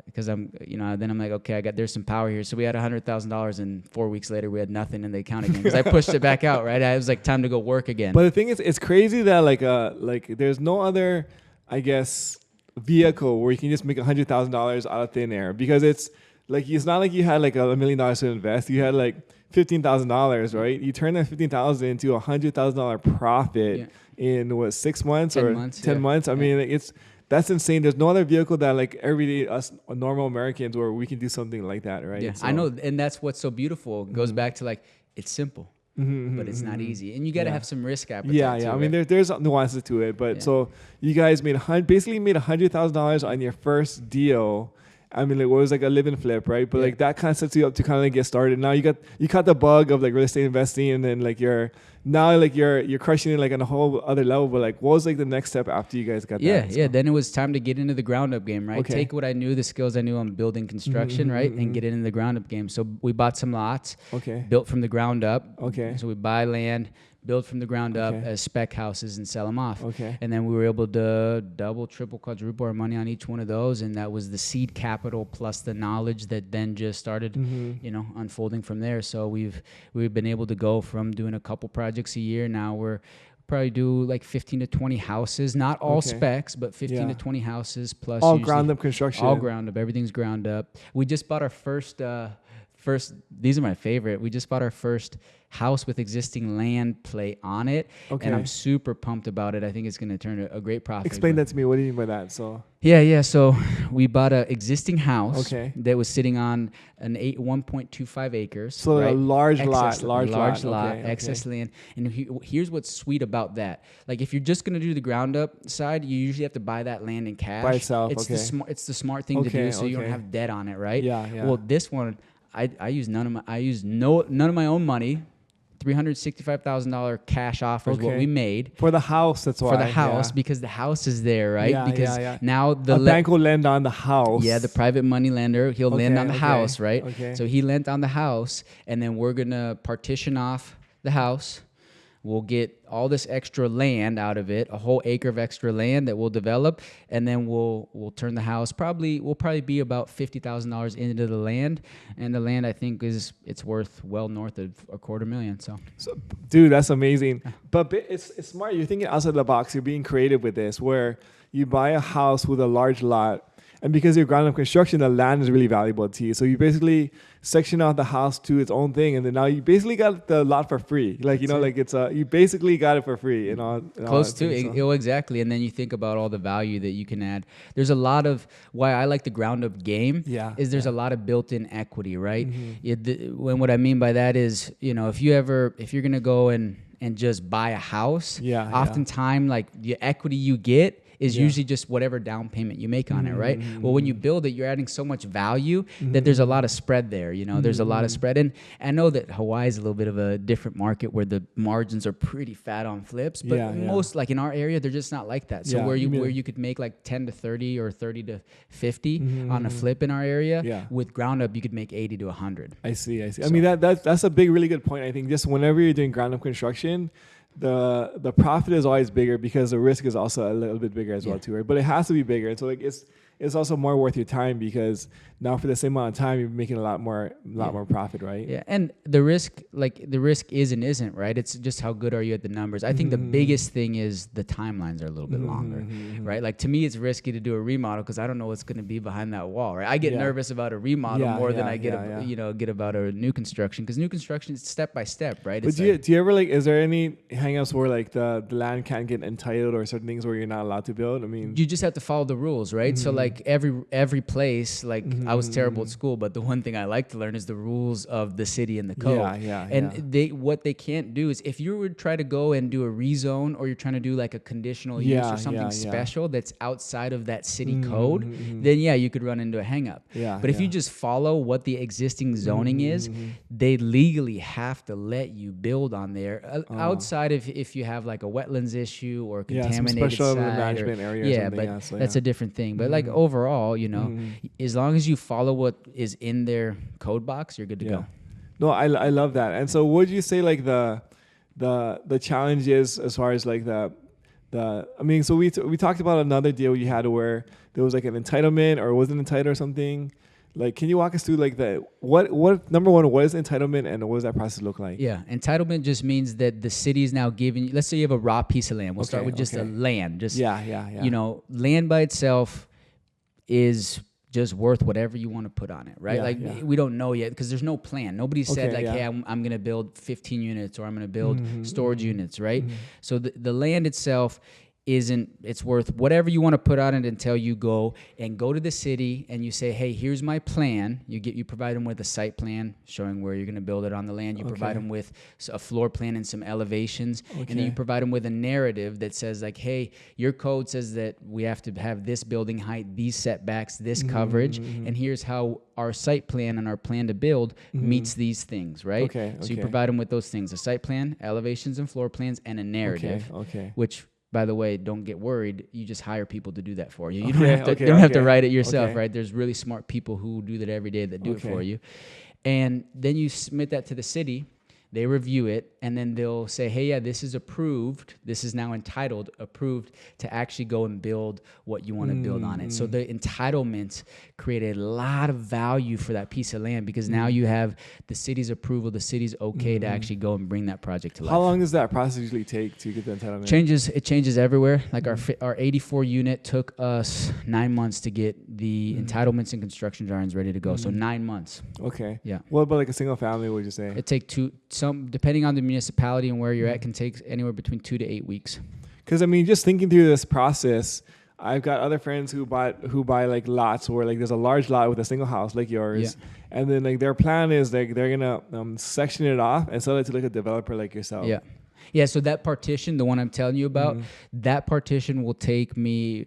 [SPEAKER 1] because then I'm like, okay, there's some power here. So we had $100,000, and 4 weeks later we had nothing in the account again because I pushed it back out. Right, it was like time to go work again.
[SPEAKER 2] But the thing is, it's crazy that like there's no other, I guess, vehicle where you can just make $100,000 out of thin air, because it's not like you had like $1 million to invest. You had like $15,000, right? You turn that $15,000 into $100,000 profit in 6 months
[SPEAKER 1] 10
[SPEAKER 2] or
[SPEAKER 1] months,
[SPEAKER 2] 10 months. I mean, that's insane. There's no other vehicle that like everyday us normal Americans where we can do something like that, right?
[SPEAKER 1] Yeah, so, I know, and that's what's so beautiful. It goes back to like, it's simple. But it's not easy, and you got to have some risk appetite.
[SPEAKER 2] Yeah. I mean, there's nuances to it, but so you guys basically made $100,000 on your first deal. I mean, like, it was like a live and flip, right? But like that kind of sets you up to kind of like get started. Now you caught the bug of like real estate investing, and then like you're crushing it like on a whole other level. But like, what was like the next step after you guys got that?
[SPEAKER 1] Yeah. Then it was time to get into the ground up game, right?
[SPEAKER 2] Okay.
[SPEAKER 1] Take what I knew, the skills I knew on building construction, right, and get into the ground up game. So we bought some lots, built from the ground up.
[SPEAKER 2] Okay.
[SPEAKER 1] So we buy land, build from the ground up as spec houses, and sell them off.
[SPEAKER 2] Okay. And
[SPEAKER 1] then we were able to double, triple, quadruple our money on each one of those, and that was the seed capital plus the knowledge that then just started, unfolding from there. So we've been able to go from doing a couple projects a year. Now we're probably do like 15 to 20 houses, not all specs, but 15 to 20 houses plus
[SPEAKER 2] all ground up construction.
[SPEAKER 1] All ground up, everything's ground up. We just bought our first. These are my favorite. We just bought our first house with existing land play on it, and I'm super pumped about it. I think it's going to turn a great profit.
[SPEAKER 2] Explain that to me. What do you mean by that? So
[SPEAKER 1] So we bought an existing house that was sitting on an 1.25 acres.
[SPEAKER 2] So a large lot,
[SPEAKER 1] excess land. And here's what's sweet about that. Like, if you're just going to do the ground up side, you usually have to buy that land in cash
[SPEAKER 2] by itself.
[SPEAKER 1] It's the smart thing to do, so you don't have debt on it, right?
[SPEAKER 2] Yeah.
[SPEAKER 1] Well, this one, I used none of my own money. $365,000 cash offer is what we made
[SPEAKER 2] for the house. That's why
[SPEAKER 1] for the house, because the house is there, right? Now
[SPEAKER 2] the bank will lend on the house.
[SPEAKER 1] Yeah, the private money lender, he'll lend on the house, right? So he lent on the house, and then we're gonna partition off the house. We'll get all this extra land out of it, a whole acre of extra land that we'll develop, and then we'll turn the house. We'll probably be about $50,000 into the land, and the land, I think, it's worth well north of $250,000. So
[SPEAKER 2] dude, that's amazing. But it's smart. You're thinking outside the box. You're being creative with this, where you buy a house with a large lot, And because you're ground up construction, the land is really valuable to you. So you basically section out the house to its own thing, and then now you basically got the lot for free. Like, you know, like it's you basically got it for free. You know,
[SPEAKER 1] close to it. So. Exactly. And then you think about all the value that you can add. There's a lot of why I like the ground up game.
[SPEAKER 2] Is
[SPEAKER 1] there's a lot of built-in equity, right? When what I mean by that is, you know, if you're gonna go and just buy a house, oftentimes like the equity you get is usually just whatever down payment you make on it, right? Well, when you build it, you're adding so much value that there's a lot of spread there, you know, there's a lot of spread. And I know that Hawaii is a little bit of a different market where the margins are pretty fat on flips, but most, like in our area, they're just not like that. So where you could make like 10 to 30 or 30 to 50 on a flip in our area, with ground up, you could make 80 to 100.
[SPEAKER 2] I see. So. I mean, that's a really good point. I think just whenever you're doing ground up construction, the profit is always bigger because the risk is also a little bit bigger as well too, right? But it has to be bigger. And so like it's also more worth your time because now for the same amount of time you're making a lot more profit, right?
[SPEAKER 1] Yeah, and the risk is and isn't, right? It's just how good are you at the numbers. I think the biggest thing is the timelines are a little bit longer, right? Like to me, it's risky to do a remodel because I don't know what's going to be behind that wall, right? I get nervous about a remodel more than I get about a new construction, because new construction is step by step, right?
[SPEAKER 2] But do you ever like? Is there any hang-ups where like the land can't get entitled or certain things where you're not allowed to build? I mean,
[SPEAKER 1] you just have to follow the rules, right? So like every place, like I was terrible at school, but the one thing I like to learn is the rules of the city and the code. What they can't do is, if you would try to go and do a rezone, or you're trying to do like a conditional use or something special that's outside of that city code, then you could run into a hang up. But if you just follow what the existing zoning is, they legally have to let you build on there outside of if you have like a wetlands issue or contaminated
[SPEAKER 2] special
[SPEAKER 1] site
[SPEAKER 2] management area or something.
[SPEAKER 1] That's a different thing. But like overall, you know, as long as you follow what is in their code box, you're good to go.
[SPEAKER 2] No, I love that. And so would you say like the challenge is as far as like I mean, so we talked about another deal you had where there was like an entitlement or wasn't entitled or something. Like, can you walk us through like what number one, what is entitlement and what does that process look like?
[SPEAKER 1] Yeah, entitlement just means that the city is now giving you, let's say you have a raw piece of land. We'll start with just a land. Just you know, land by itself is just worth whatever you want to put on it, right? We don't know yet because there's no plan. Nobody said hey, I'm going to build 15 units or I'm going to build storage units, right? So the land itself it's worth whatever you want to put on it until you go to the city and you say, hey, here's my plan. You provide them with a site plan showing where you're going to build it on the land. You provide them with a floor plan and some elevations, and then you provide them with a narrative that says like, hey, your code says that we have to have this building height, these setbacks, this coverage, and here's how our site plan and our plan to build meets these things, right? So you provide them with those things: a site plan, elevations and floor plans, and a narrative, which, by the way, don't get worried. You just hire people to do that for you. You don't have to write it yourself, right? There's really smart people who do that every day that do it for you. And then you submit that to the city. They review it, and then they'll say, hey, this is approved. This is now entitled, approved to actually go and build what you want to build on it. So the entitlements create a lot of value for that piece of land because now you have the city's approval, the city's okay to actually go and bring that project to life.
[SPEAKER 2] How long does that process usually take to get the entitlement?
[SPEAKER 1] It changes everywhere. Like our 84 unit took us 9 months to get the entitlements and construction drawings ready to go. So 9 months.
[SPEAKER 2] Okay.
[SPEAKER 1] Yeah.
[SPEAKER 2] What about like a single family, would you say?
[SPEAKER 1] It take depending on the municipality and where you're at, can take anywhere between 2 to 8 weeks.
[SPEAKER 2] Because I mean, just thinking through this process, I've got other friends who buy like lots where like there's a large lot with a single house like yours, and then like their plan is like they're gonna section it off and sell it to like a developer like yourself.
[SPEAKER 1] Yeah. So that partition, the one I'm telling you about, that partition will take me.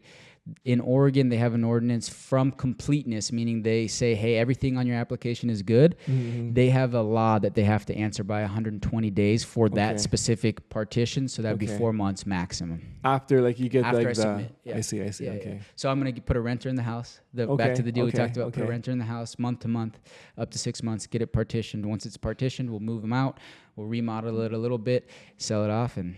[SPEAKER 1] In Oregon, they have an ordinance from completeness, meaning they say, hey, everything on your application is good. They have a law that they have to answer by 120 days for that specific partition. So that would be 4 months maximum.
[SPEAKER 2] After like you get
[SPEAKER 1] after
[SPEAKER 2] like
[SPEAKER 1] I submit.
[SPEAKER 2] I see. Okay.
[SPEAKER 1] So I'm going to put a renter in the house. Back to the deal we talked about, put a renter in the house month to month, up to 6 months, get it partitioned. Once it's partitioned, we'll move them out. We'll remodel it a little bit, sell it off, and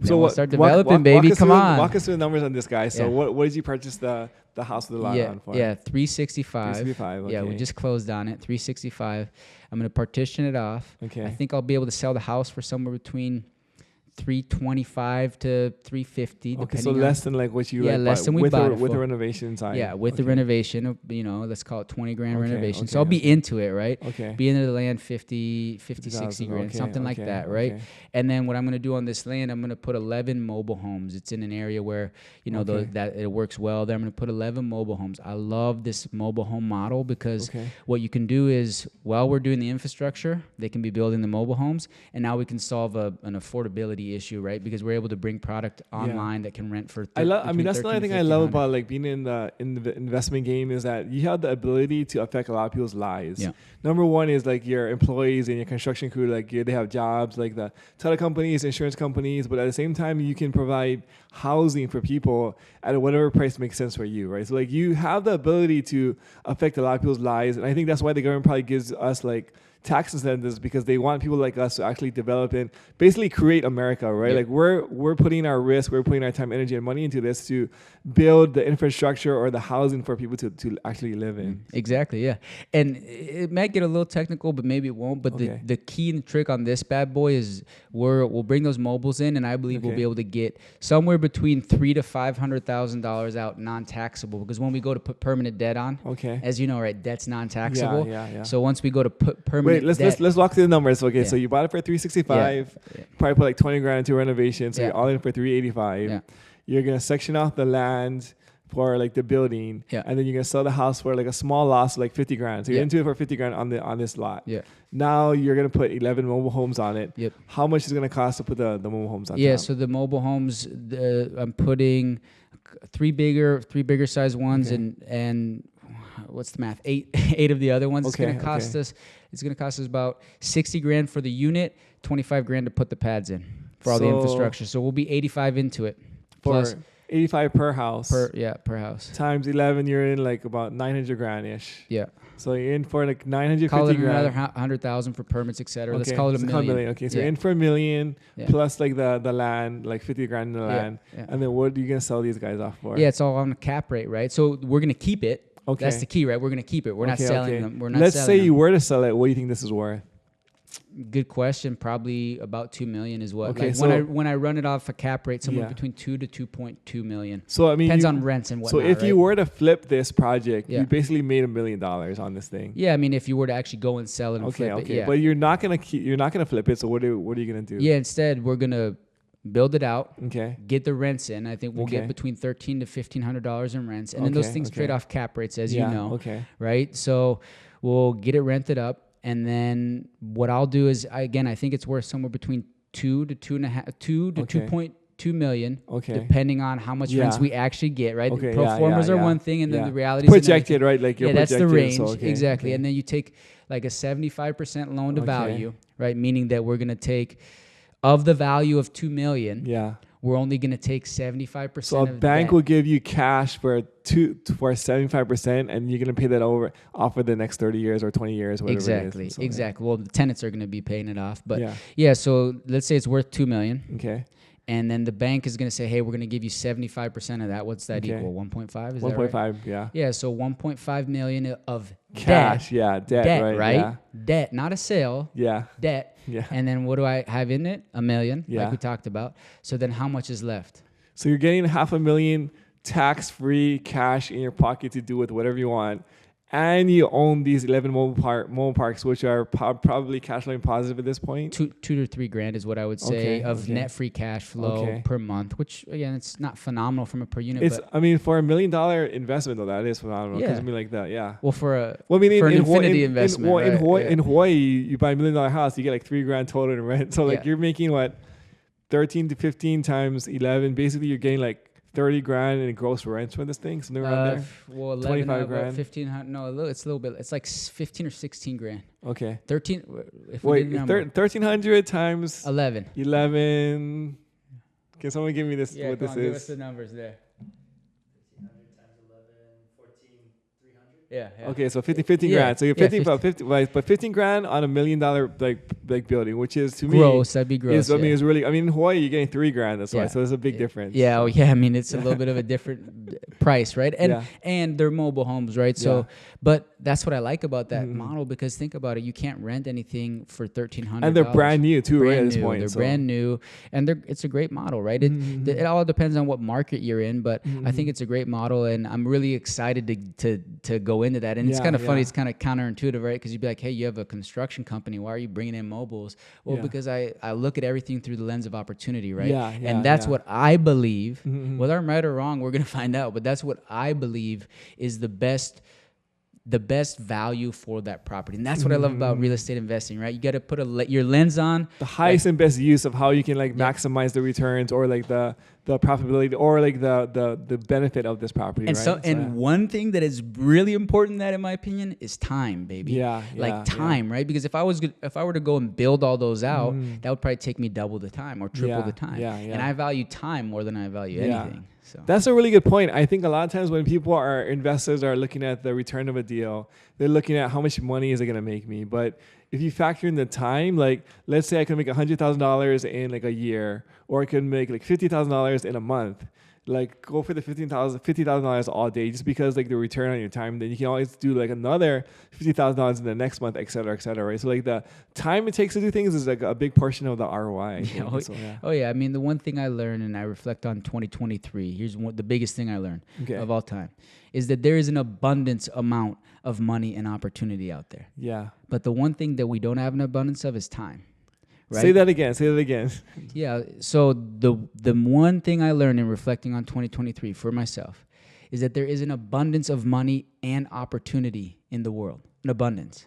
[SPEAKER 1] so we'll start developing, baby. Come on.
[SPEAKER 2] Walk us through the numbers on this guy. So what did you purchase the house with the lot on for?
[SPEAKER 1] Yeah, 365.
[SPEAKER 2] 365, okay.
[SPEAKER 1] Yeah, we just closed on it, 365. I'm going to partition it off.
[SPEAKER 2] Okay.
[SPEAKER 1] I think I'll be able to sell the house for somewhere between 325 to 350.
[SPEAKER 2] Okay, so less than like what you
[SPEAKER 1] less than we bought it
[SPEAKER 2] with
[SPEAKER 1] for.
[SPEAKER 2] the renovation inside.
[SPEAKER 1] Yeah, with the renovation, let's call it 20 grand renovation.
[SPEAKER 2] Okay,
[SPEAKER 1] so I'll be into it, right?
[SPEAKER 2] Okay.
[SPEAKER 1] Be into the land 50, 60 grand, something like that, right?
[SPEAKER 2] Okay.
[SPEAKER 1] And then what I'm going to do on this land, I'm going to put 11 mobile homes. It's in an area where, that it works well there. I'm going to put 11 mobile homes. I love this mobile home model because what you can do is while we're doing the infrastructure, they can be building the mobile homes, and now we can solve an affordability issue, right? Because we're able to bring product online that can rent for.
[SPEAKER 2] That's another thing I love about like being in the investment game is that you have the ability to affect a lot of people's lives.
[SPEAKER 1] Yeah.
[SPEAKER 2] Number one is like your employees and your construction crew, like they have jobs, like the tele companies, insurance companies, but at the same time you can provide housing for people at whatever price makes sense for you, right? So like you have the ability to affect a lot of people's lives, and I think that's why the government probably gives us like tax incentives, because they want people like us to actually develop and basically create America, right? Like we're putting our risk, we're putting our time, energy, and money into this to build the infrastructure or the housing for people to actually live in.
[SPEAKER 1] Exactly, yeah. And it might get a little technical, but maybe it won't. But the key and the trick on this bad boy is we'll bring those mobiles in, and I believe we'll be able to get somewhere between $300,000 to $500,000 out non-taxable. Because when we go to put permanent debt on, as you know, right, debt's non-taxable.
[SPEAKER 2] Yeah.
[SPEAKER 1] So once we go to put permanent
[SPEAKER 2] let's walk through the numbers. Okay, so you bought it for $365. Probably put like 20 grand into renovation, so you're all in for $385. You're gonna section off the land for like the building, and then you're gonna sell the house for like a small loss, like 50 grand. So you're into it for 50 grand on this lot. Now you're gonna put 11 mobile homes on it. How much is it gonna cost to put the mobile homes on?
[SPEAKER 1] So the mobile homes, I'm putting three bigger size ones and what's the math? Eight of the other ones. It's gonna cost us. It's gonna cost us about 60 grand for the unit, 25 grand to put the pads in for all the infrastructure. So we'll be 85 into it. Plus
[SPEAKER 2] 85 per house.
[SPEAKER 1] Per house.
[SPEAKER 2] Times 11, you're in like about 900 grand ish.
[SPEAKER 1] Yeah.
[SPEAKER 2] So you're in for like 950
[SPEAKER 1] call it
[SPEAKER 2] grand.
[SPEAKER 1] Another 100,000 for permits, etc. Let's call it $1 million.
[SPEAKER 2] Okay, so you're in for $1 million plus like the land, like 50 grand in the land. And then what are you gonna sell these guys off for?
[SPEAKER 1] Yeah, it's all on the cap rate, right? So we're gonna keep it. Okay. That's the key, right? We're going to keep it. We're not selling them.
[SPEAKER 2] Let's say you were to sell it. What do you think this is worth?
[SPEAKER 1] Good question. Probably about $2 million is what.
[SPEAKER 2] Okay,
[SPEAKER 1] like
[SPEAKER 2] so
[SPEAKER 1] when I run it off a cap rate, somewhere between $2 to $2.2 million.
[SPEAKER 2] So I mean,
[SPEAKER 1] depends on rents and whatnot.
[SPEAKER 2] So if you were to flip this project, you basically made $1 million on this thing.
[SPEAKER 1] Yeah, I mean, if you were to actually go and sell it and flip it, yeah.
[SPEAKER 2] But you're not gonna flip it. So what are you gonna do?
[SPEAKER 1] Yeah, instead we're gonna build it out.
[SPEAKER 2] Okay.
[SPEAKER 1] Get the rents in. I think we'll get between $1,300 to $1,500 in rents, and then those things trade off cap rates, as you know. Okay. Right. So we'll get it rented up, and then what I'll do is, I think it's worth somewhere between $2 to $2.2 million. Okay. Depending on how much rents we actually get. Right. Okay. Pro formas are one thing, and then the reality is
[SPEAKER 2] projected, right? Like you're
[SPEAKER 1] that's the range.
[SPEAKER 2] So,
[SPEAKER 1] exactly. And then you take like a 75% loan to value, right? Meaning that we're gonna take. Of the value of $2 million, we're only going to take 75%.
[SPEAKER 2] So a bank will give you cash for 75%, and you're going to pay that off for the next 30 years or 20 years, whatever it is. So,
[SPEAKER 1] exactly. Well, the tenants are going to be paying it off, but so let's say it's worth $2 million. Okay. And then the bank is going to say, hey, we're going to give you 75% of that. What's that equal? 1.5? Is 1.5, right? Yeah, so 1.5 million of
[SPEAKER 2] cash,
[SPEAKER 1] debt, right? Yeah. Debt, not a sale. Yeah. Debt. Yeah. And then what do I have in it? $1 million, like we talked about. So then how much is left?
[SPEAKER 2] So you're getting $500,000 tax-free cash in your pocket to do with whatever you want. And you own these 11 mobile parks, which are probably cash flowing positive at this point.
[SPEAKER 1] $2 to $3 grand is what I would say of net free cash flow per month. Which again, it's not phenomenal from a per unit.
[SPEAKER 2] For $1 million investment though, that is phenomenal. Because I mean, like that,
[SPEAKER 1] Well, for an infinity investment,
[SPEAKER 2] in Hawaii, you buy $1 million house, you get like $3 grand total in rent. So like you're making 13 to 15 times 11. Basically, you're getting like 30 grand in gross rents for this thing, something around there.
[SPEAKER 1] Well, 25 grand. 1,500. No, it's a little bit. It's like 15 or 16 grand. Okay. 13.
[SPEAKER 2] If wait, 1,300 times
[SPEAKER 1] 11.
[SPEAKER 2] 11. Can someone give me this? What this is?
[SPEAKER 1] Give us the numbers there. 1,500 times 11, 14,300. Yeah.
[SPEAKER 2] Okay, so 15
[SPEAKER 1] Yeah,
[SPEAKER 2] grand. So you're
[SPEAKER 1] yeah,
[SPEAKER 2] 15 grand on $1 million like building, which is to
[SPEAKER 1] gross.
[SPEAKER 2] me
[SPEAKER 1] That'd be gross.
[SPEAKER 2] is, I mean, it's really. I mean, in Hawaii you're getting 3 grand. That's why.
[SPEAKER 1] Yeah.
[SPEAKER 2] So there's a big difference.
[SPEAKER 1] Yeah.
[SPEAKER 2] So.
[SPEAKER 1] Oh, yeah. I mean, it's a little bit of a different price, right? And they're mobile homes, right? So, but that's what I like about that model, because think about it, you can't rent anything for $1,300.
[SPEAKER 2] And they're brand new too, right? At this point,
[SPEAKER 1] they're brand new, and it's a great model, right? It all depends on what market you're in, but I think it's a great model, and I'm really excited to go into that. And it's kind of funny. It's kind of counterintuitive, right? Because you'd be like, hey, you have a construction company. Why are you bringing in mobiles? Well, because I look at everything through the lens of opportunity, right? And that's what I believe. Whether I'm right or wrong, we're going to find out. But that's what I believe is the best value for that property. And that's what I love about real estate investing, right? You got to put your lens on
[SPEAKER 2] the highest and best use of how you can like maximize the returns, or like the profitability, or like the benefit of this property.
[SPEAKER 1] And
[SPEAKER 2] right?
[SPEAKER 1] One thing that is really important, that in my opinion, is time, baby. Time, right? Because if I were to go and build all those out, that would probably take me double the time or triple the time. And I value time more than I value anything. So.
[SPEAKER 2] That's a really good point. I think a lot of times when investors are looking at the return of a deal, they're looking at how much money is it going to make me. But if you factor in the time, like let's say I can make $100,000 in like a year, or I can make like $50,000 in a month. Like go for the $50,000 all day, just because like the return on your time. Then you can always do like another $50,000 in the next month, et cetera, right? So like the time it takes to do things is like a big portion of the ROI.
[SPEAKER 1] Oh yeah. I mean, the one thing I learned, and I reflect on 2023. Here's the biggest thing I learned of all time, is that there is an abundance amount of money and opportunity out there.
[SPEAKER 2] Yeah.
[SPEAKER 1] But the one thing that we don't have an abundance of is time. Right?
[SPEAKER 2] Say that again.
[SPEAKER 1] Yeah. So the one thing I learned in reflecting on 2023 for myself is that there is an abundance of money and opportunity in the world, an abundance.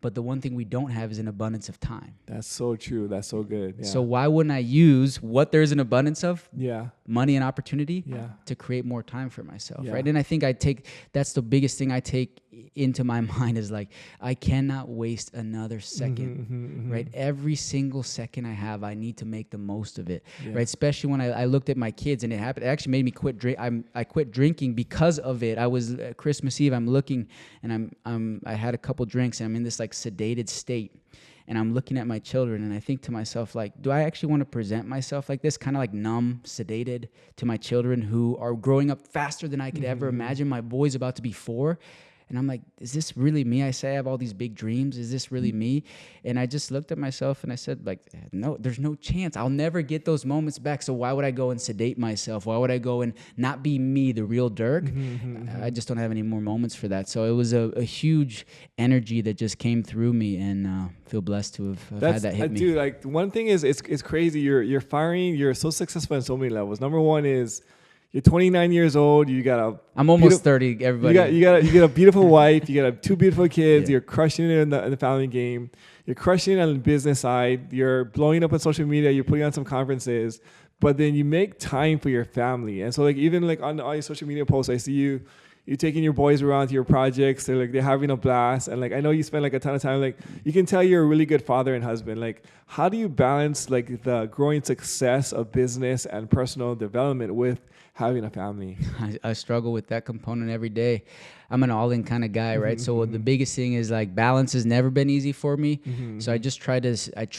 [SPEAKER 1] But the one thing we don't have is an abundance of time.
[SPEAKER 2] That's so true. That's so good. Yeah.
[SPEAKER 1] So why wouldn't I use what there's an abundance of, money and opportunity, to create more time for myself, right? And I think that's the biggest thing I take into my mind is like, I cannot waste another second, right? Every single second I have, I need to make the most of it, right? Especially when I looked at my kids, and it happened. It actually made me quit drink. I quit drinking because of it. I was Christmas Eve. I'm looking, and I had a couple drinks, and I'm in this like sedated state, and I'm looking at my children, and I think to myself, like, do I actually want to present myself like this, kind of like numb, sedated, to my children who are growing up faster than I could ever imagine? My boy's about to be 4. And I'm like, is this really me? I say I have all these big dreams. Is this really me? And I just looked at myself and I said, like, no, there's no chance. I'll never get those moments back. So why would I go and sedate myself? Why would I go and not be me, the real Dirk? I just don't have any more moments for that. So it was a huge energy that just came through me, and feel blessed to have had that hit me.
[SPEAKER 2] Dude, like one thing is, it's crazy. You're so successful on so many levels. Number one is, you're 29 years old.
[SPEAKER 1] I'm almost 30. Everybody.
[SPEAKER 2] You got a beautiful wife. You got 2 beautiful kids. You're crushing it in the family game. You're crushing it on the business side. You're blowing up on social media. You're putting on some conferences. But then you make time for your family. And so like even like on all your social media posts, I see you taking your boys around to your projects. They're having a blast. And like I know you spend like a ton of time. Like you can tell you're a really good father and husband. Like how do you balance like the growing success of business and personal development with having a family?
[SPEAKER 1] I struggle with that component every day. I'm an all-in kind of guy, right? So the biggest thing is like balance has never been easy for me. So I just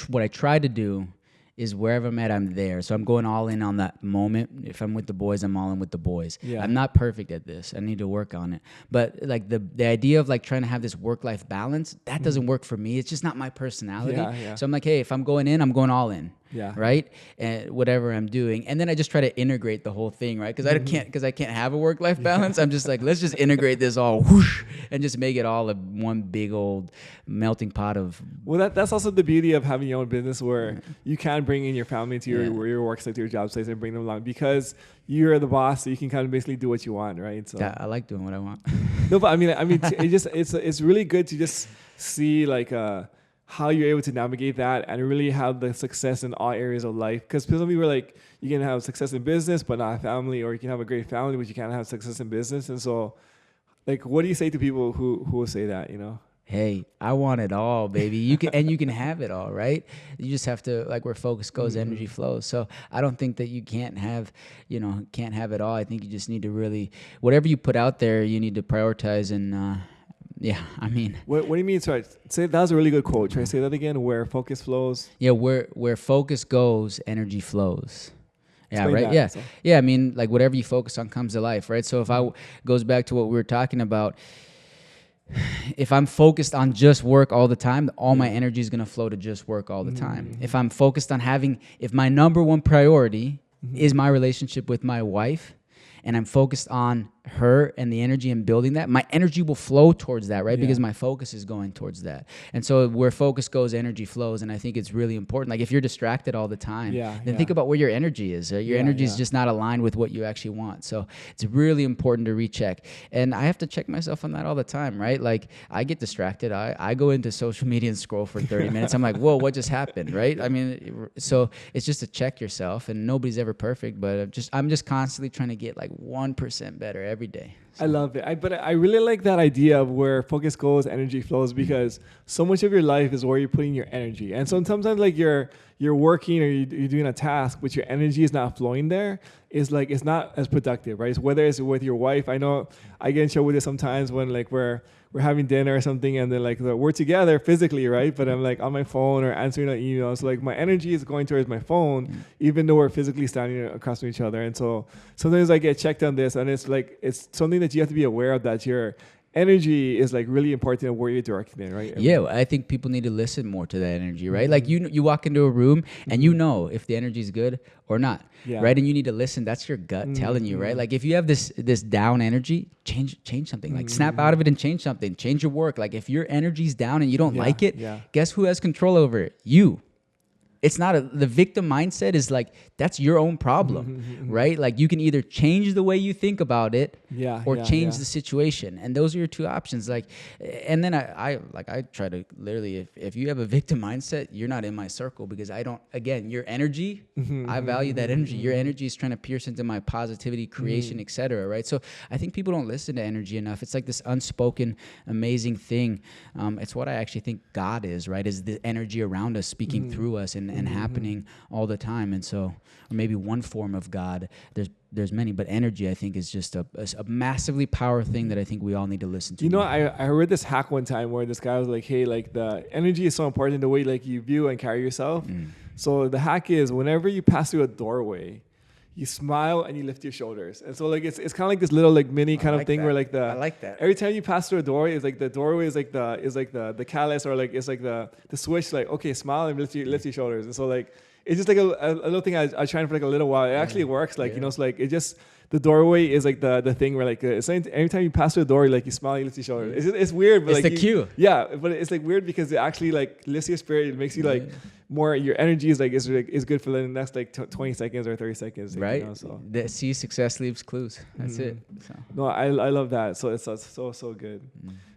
[SPEAKER 1] what I try to do is wherever I'm at, I'm there. So I'm going all in on that moment. If I'm with the boys, I'm all in with the boys. I'm not perfect at this. I need to work on it. But like the idea of like trying to have this work-life balance, that doesn't work for me. It's just not my personality. So I'm like, hey, if I'm going in, I'm going all in. Right. And whatever I'm doing. And then I just try to integrate the whole thing, right? Because I can't have a work-life balance. I'm just like, let's just integrate this all whoosh, and just make it all one big old melting pot of.
[SPEAKER 2] Well, that's also the beauty of having your own business, where you can bring in your family to your work site, to your job site, and bring them along, because you're the boss, so you can kind of basically do what you want, right? So
[SPEAKER 1] yeah, I like doing what I want.
[SPEAKER 2] No, but I mean, it's really good to just see like how you're able to navigate that and really have the success in all areas of life. Because some people are like, you can have success in business but not a family, or you can have a great family but you can't have success in business. And so, like, what do you say to people who will say that, you know?
[SPEAKER 1] hey, I want it all, baby. You can have it all, right? You just have to, like, where focus goes, energy flows. So I don't think that you can't have it all. I think you just need to really, whatever you put out there, you need to prioritize. And yeah, I mean,
[SPEAKER 2] what do you mean? Sorry, say that was a really good quote. Try to say that again. Where focus flows.
[SPEAKER 1] Yeah, where focus goes, energy flows. Yeah,
[SPEAKER 2] Explain
[SPEAKER 1] right.
[SPEAKER 2] that,
[SPEAKER 1] Yeah,
[SPEAKER 2] so.
[SPEAKER 1] yeah. I mean, like, whatever you focus on comes to life, right? So if goes back to what we were talking about. If I'm focused on just work all the time, all my energy is going to flow to just work all the time. If I'm focused on if my number one priority is my relationship with my wife, and I'm focused on her and the energy and building that, my energy will flow towards that, right? Because my focus is going towards that. And so where focus goes, energy flows. And I think it's really important. Like, if you're distracted all the time, then think about where your energy is. Your energy is just not aligned with what you actually want. So it's really important to recheck. And I have to check myself on that all the time, right? Like, I get distracted. I go into social media and scroll for 30 minutes. I'm like, whoa, what just happened, right? I mean, so it's just to check yourself, and nobody's ever perfect, but I'm just constantly trying to get like 1% better every day. So.
[SPEAKER 2] I love it. But I really like that idea of where focus goes, energy flows, because so much of your life is where you're putting your energy. And so sometimes, like, you're working or you're doing a task, but your energy is not flowing there. It's like, it's not as productive, right? So whether it's with your wife, I know I get in trouble with it sometimes when, like, we're having dinner or something, and then, like, we're together physically, right? But I'm, like, on my phone or answering an email. So, like, my energy is going towards my phone, even though we're physically standing across from each other. And so sometimes I get checked on this, and it's like, it's something that you have to be aware of, that your energy is, like, really important in where you're directing it, right?
[SPEAKER 1] Yeah, I think people need to listen more to that energy, right? Like, you walk into a room and you know if the energy is good or not, right? And you need to listen. That's your gut telling you, right? Like, if you have this down energy, change something. Like, snap out of it and change something. Change your work. Like, if your energy's down and you don't like it, guess who has control over it? You. It's not the victim mindset is like, that's your own problem, right? Like, you can either change the way you think about it or change the situation. And those are your two options. Like, and then I try to literally, if you have a victim mindset, you're not in my circle, because again, your energy, I value that energy. Your energy is trying to pierce into my positivity, creation, etc. Right? So I think people don't listen to energy enough. It's like this unspoken, amazing thing. It's what I actually think God is, right? Is the energy around us speaking through us and happening all the time. And so, or maybe one form of God, there's many, but energy, I think, is just a massively powerful thing that I think we all need to listen to.
[SPEAKER 2] You know, I read this hack one time where this guy was like, hey, like, the energy is so important in the way, like, you view and carry yourself. So the hack is, whenever you pass through a doorway, you smile and you lift your shoulders. And so, like, it's kind of like this little, like, mini kind of thing that. Where, like, I like that. Every time you pass through a doorway, it's like the doorway is like the callus, or, like, it's like the switch, like, okay, smile and lift your shoulders. And so, like, it's just like a little thing I tried for like a little while. It actually works. Like, you know, it's like, it just, the doorway is like the thing where, like, it's like every time you pass through the door, like, you smile, you lift your shoulders. It's weird, but
[SPEAKER 1] it's
[SPEAKER 2] like,
[SPEAKER 1] the cue.
[SPEAKER 2] Yeah, but it's like weird because it actually, like, lifts your spirit. It makes you like more. Your energy is like is good for the next, like, 20 seconds or 30 seconds.
[SPEAKER 1] Right.
[SPEAKER 2] You know, so
[SPEAKER 1] success leaves clues. That's it. So.
[SPEAKER 2] No, I love that. So it's so good.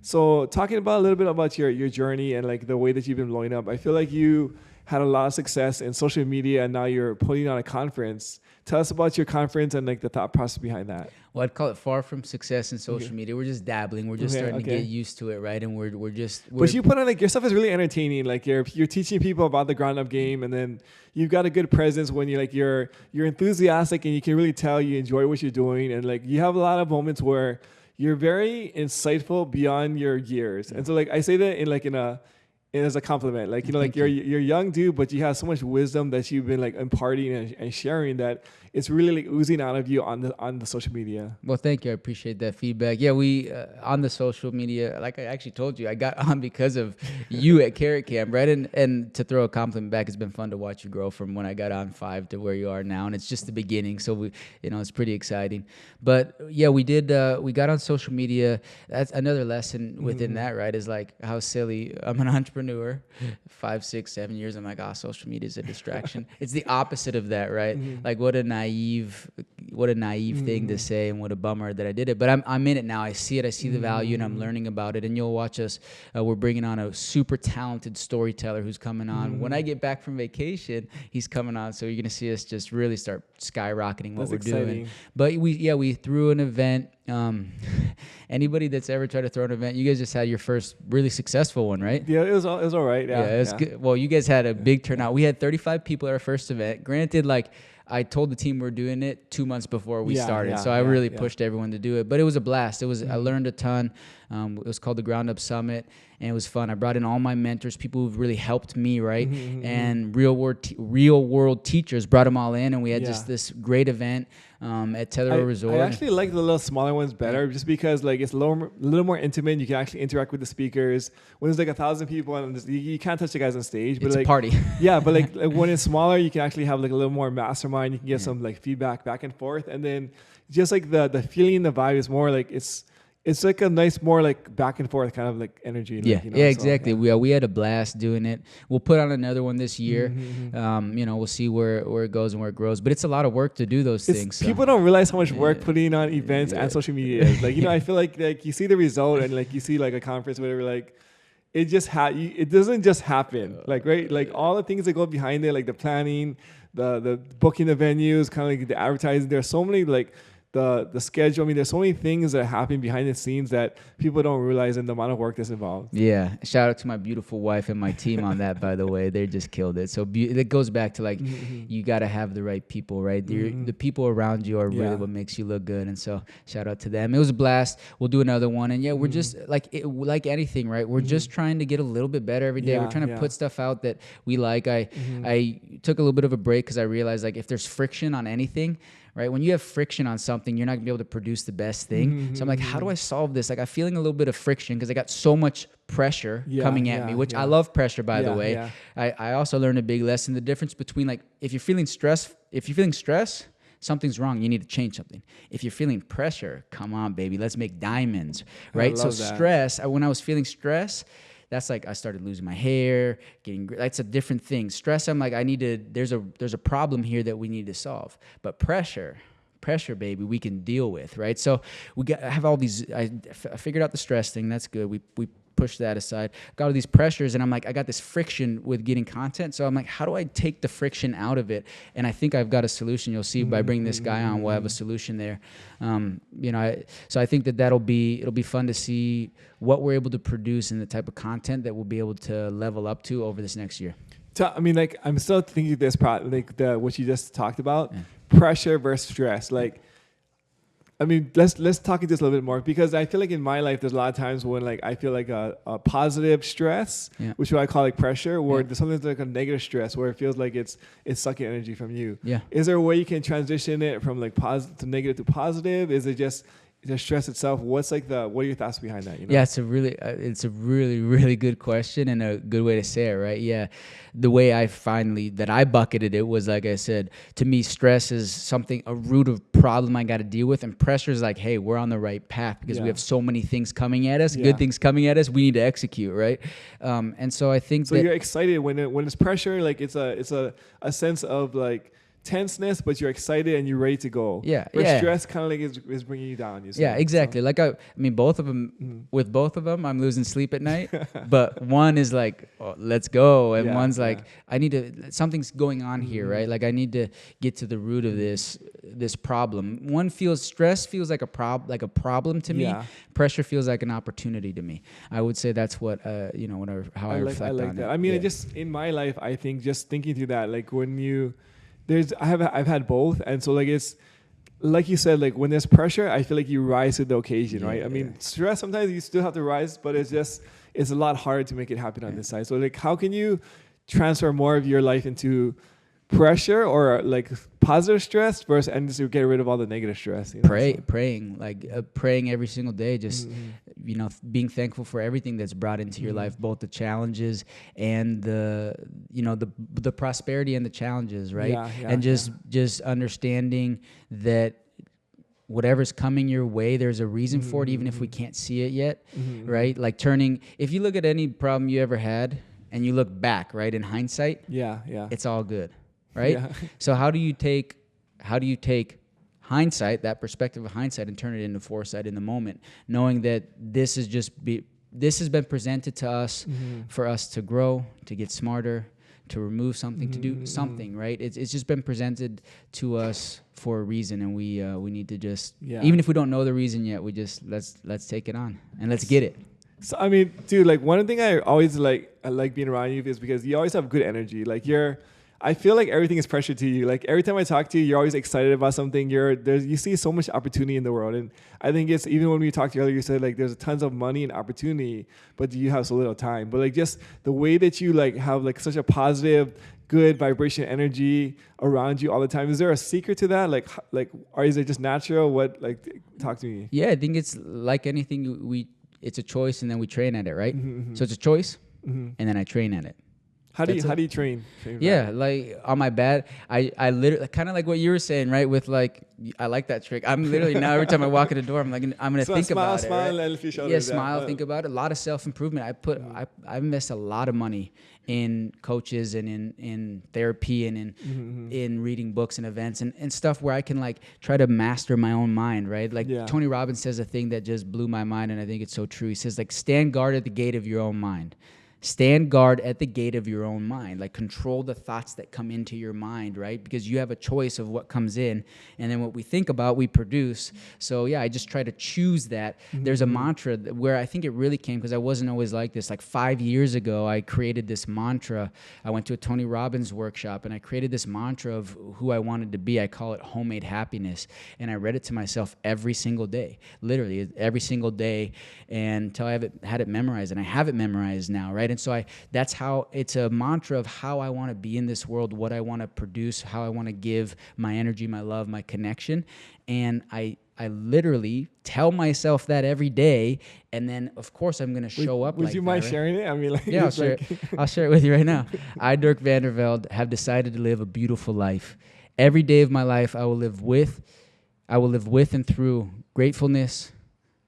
[SPEAKER 2] So talking about a little bit about your journey and, like, the way that you've been blowing up, I feel like you had a lot of success in social media, and now you're putting on a conference. Tell us about your conference and, like, the thought process behind that.
[SPEAKER 1] Well, I'd call it far from success in social media. We're just dabbling. We're just starting to get used to it, right? And we're
[SPEAKER 2] But you put on, like, your stuff is really entertaining. Like, you're teaching people about the ground up game, and then you've got a good presence when you're enthusiastic, and you can really tell you enjoy what you're doing, and, like, you have a lot of moments where you're very insightful beyond your years. And so, like, I say that as a compliment, like, you know, like, you're a young dude, but you have so much wisdom that you've been, like, imparting and sharing, that it's really, like, oozing out of you on the social media.
[SPEAKER 1] Well, thank you. I appreciate that feedback. Yeah, we on the social media, like I actually told you, I got on because of you at Carrot Camp, right? And to throw a compliment back, it's been fun to watch you grow from when I got on 5 to where you are now, and it's just the beginning. So we, you know, it's pretty exciting. But yeah, we did. We got on social media. That's another lesson within that, right? Is like how silly. I'm an entrepreneur, 5, 6, 7 years. I'm like, social media is a distraction. It's the opposite of that, right? Like, what a naive what a naive thing to say, and what a bummer that I did it. But I'm in it now. I see it. I see the value, and I'm learning about it. And you'll watch us. We're bringing on a super talented storyteller who's coming on. When I get back from vacation, he's coming on. So you're gonna see us just really start skyrocketing what we're doing. But we threw an event. Anybody that's ever tried to throw an event, you guys just had your first really successful one, right?
[SPEAKER 2] Yeah, it was all right. Yeah,
[SPEAKER 1] it was good. Well, you guys had a big turnout. We had 35 people at our first event. Granted, like, I told the team we're doing it 2 months before we started, so I really pushed everyone to do it. But it was a blast. I learned a ton. It was called the Ground Up Summit, and it was fun. I brought in all my mentors, people who've really helped me, right? And real world teachers, brought them all in, and we had just this great event at Tether Resort. I
[SPEAKER 2] actually like the little smaller ones better, just because like it's a little more intimate. You can actually interact with the speakers. When there's like 1,000 people, and you can't touch the guys on stage. But
[SPEAKER 1] it's
[SPEAKER 2] like,
[SPEAKER 1] a party.
[SPEAKER 2] Yeah, but like when it's smaller, you can actually have like a little more mastermind. You can get some like feedback back and forth, and then just like the feeling, the vibe is more like it's like a nice, more like back and forth kind of like energy.
[SPEAKER 1] Yeah,
[SPEAKER 2] like,
[SPEAKER 1] exactly. We had a blast doing it. We'll put on another one this year. We'll see where it goes and where it grows. But it's a lot of work to do those things.
[SPEAKER 2] People don't realize how much work putting on events and social media is. Like, I feel like you see the result, and like you see like a conference, whatever, like it just it doesn't just happen. Like, right? Like all the things that go behind it, like the planning, the booking the venues, kind of like the advertising. There's so many like the schedule. I mean, there's so many things that happen behind the scenes that people don't realize, and the amount of work that's involved.
[SPEAKER 1] Yeah. Shout out to my beautiful wife and my team on that, by the way. They just killed it. So it goes back to like, you got to have the right people, right? The people around you are really what makes you look good. And so shout out to them. It was a blast. We'll do another one. And we're just like anything, right? We're just trying to get a little bit better every day. We're trying to put stuff out that we like. I took a little bit of a break because I realized like if there's friction on anything, right? When you have friction on something, you're not gonna be able to produce the best thing. So I'm like, how do I solve this? Like, I'm feeling a little bit of friction because I got so much pressure coming at me, which I love pressure, by the way. I also learned a big lesson, the difference between like, if you're feeling stress, something's wrong. You need to change something. If you're feeling pressure, come on, baby, let's make diamonds, right? So stress, when I was feeling stress, that's like I started losing my hair, that's a different thing. Stress, I'm like, there's a problem here that we need to solve. But pressure, baby, we can deal with, right? So I have all these, I figured out the stress thing. That's good. We pushed that aside. Got all these pressures, and I'm like, I got this friction with getting content. So I'm like, how do I take the friction out of it? And I think I've got a solution. You'll see by bringing this guy on, we'll have a solution there. So I think it'll be fun to see what we're able to produce and the type of content that we'll be able to level up to over this next year.
[SPEAKER 2] I mean, like, I'm still thinking this part, like what you just talked about, pressure versus stress. Like, I mean, let's talk into this a little bit more, because I feel like in my life, there's a lot of times when like I feel like a positive stress, which I call like pressure, or there's something like a negative stress where it feels like it's sucking energy from you. Yeah. Is there a way you can transition it from like positive to negative to positive? Is it just the stress itself? What are your thoughts behind that? Yeah,
[SPEAKER 1] it's a really, really good question and a good way to say it, right? Yeah. The way I bucketed it was, like I said, to me, stress is a root of problem I got to deal with. And pressure is like, hey, we're on the right path because we have so many things coming at us, good things coming at us. We need to execute, right? And so I think
[SPEAKER 2] you're excited when it's pressure, like it's a sense of like tenseness, but you're excited and you're ready to go. Where stress kind of like is bringing you down.
[SPEAKER 1] Exactly. So. Like I mean, both of them. With both of them, I'm losing sleep at night. But one is like, let's go, and one's like, I need to. Something's going on here, right? Like I need to get to the root of this problem. Stress feels like a problem to me. Pressure feels like an opportunity to me. I would say that's what how I reflect on
[SPEAKER 2] that.
[SPEAKER 1] it.
[SPEAKER 2] I mean, just in my life, I think just thinking through that, like when I've had both, and so like it's like you said, like when there's pressure, I feel like you rise to the occasion, right? I mean, stress sometimes you still have to rise, but it's a lot harder to make it happen on this side. So like, how can you transfer more of your life into pressure or like positive stress versus, and just to get rid of all the negative stress?
[SPEAKER 1] Praying every single day, just being thankful for everything that's brought into your life, both the challenges and the prosperity and the challenges, right? And just understanding that whatever's coming your way, there's a reason for it, even if we can't see it yet, right? Like if you look at any problem you ever had and you look back, right, in hindsight, it's all good. Right? So how do you take hindsight, that perspective of hindsight, and turn it into foresight in the moment, knowing that this has been presented to us for us to grow, to get smarter, to remove something, to do something, right? It's just been presented to us for a reason, and we need to just, even if we don't know the reason yet, we just let's take it on and let's get it.
[SPEAKER 2] So I mean, dude, like one thing I always I like being around you is because you always have good energy. Like I feel like everything is pressure to you. Like every time I talk to you, you're always excited about something. You see so much opportunity in the world, and I think it's, even when we talked earlier, you said like there's tons of money and opportunity, but you have so little time. But like just the way that you like have like such a positive, good vibration energy around you all the time. Is there a secret to that? Or is it just natural? Talk to me.
[SPEAKER 1] Yeah, I think it's like anything. It's a choice, and then we train at it, right? So it's a choice, and then I train at it.
[SPEAKER 2] How do you train?
[SPEAKER 1] Yeah, like on my bad, I literally kind of like what you were saying, right? With like, I like that trick. I'm literally now every time I walk in the door, I'm like, I'm gonna think about it. Right?
[SPEAKER 2] Smile, lift your shoulders.
[SPEAKER 1] Yeah, smile, think about it. A lot of self improvement. I invest a lot of money in coaches and in therapy and in reading books and events and stuff where I can like try to master my own mind, right? Like Tony Robbins says a thing that just blew my mind, and I think it's so true. He says like, stand guard at the gate of your own mind. Stand guard at the gate of your own mind. Like, control the thoughts that come into your mind, right? Because you have a choice of what comes in, and then what we think about, we produce. So yeah, I just try to choose that. There's a mantra where I think it really came, because I wasn't always like this. Like 5 years ago, I created this mantra. I went to a Tony Robbins workshop, and I created this mantra of who I wanted to be. I call it homemade happiness. And I read it to myself every single day, literally every single day, until I had it memorized. And I have it memorized now, right? And so that's how it's a mantra of how I want to be in this world, what I want to produce, how I want to give my energy, my love, my connection. And I literally tell myself that every day, and then of course I'm going to show up.
[SPEAKER 2] Would you mind sharing it? I mean, like,
[SPEAKER 1] yeah, I'll share it with you right now. I, Dirk Van Der Veld, have decided to live a beautiful life. Every day of my life, I will live with and through gratefulness,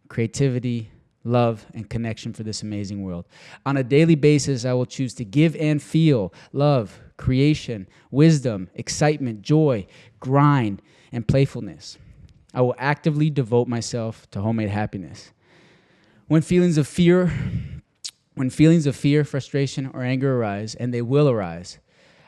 [SPEAKER 1] creativity, love, and connection for this amazing world. On a daily basis, I will choose to give and feel love, creation, wisdom, excitement, joy, grind, and playfulness. I will actively devote myself to homemade happiness. When feelings of fear, frustration, or anger arise, and they will arise,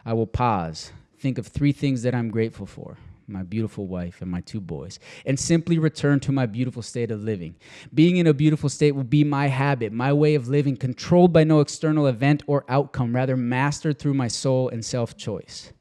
[SPEAKER 1] I will pause, think of 3 things that I'm grateful for: my beautiful wife and my 2 boys, and simply return to my beautiful state of living. Being in a beautiful state will be my habit, my way of living, controlled by no external event or outcome, rather mastered through my soul and self-choice.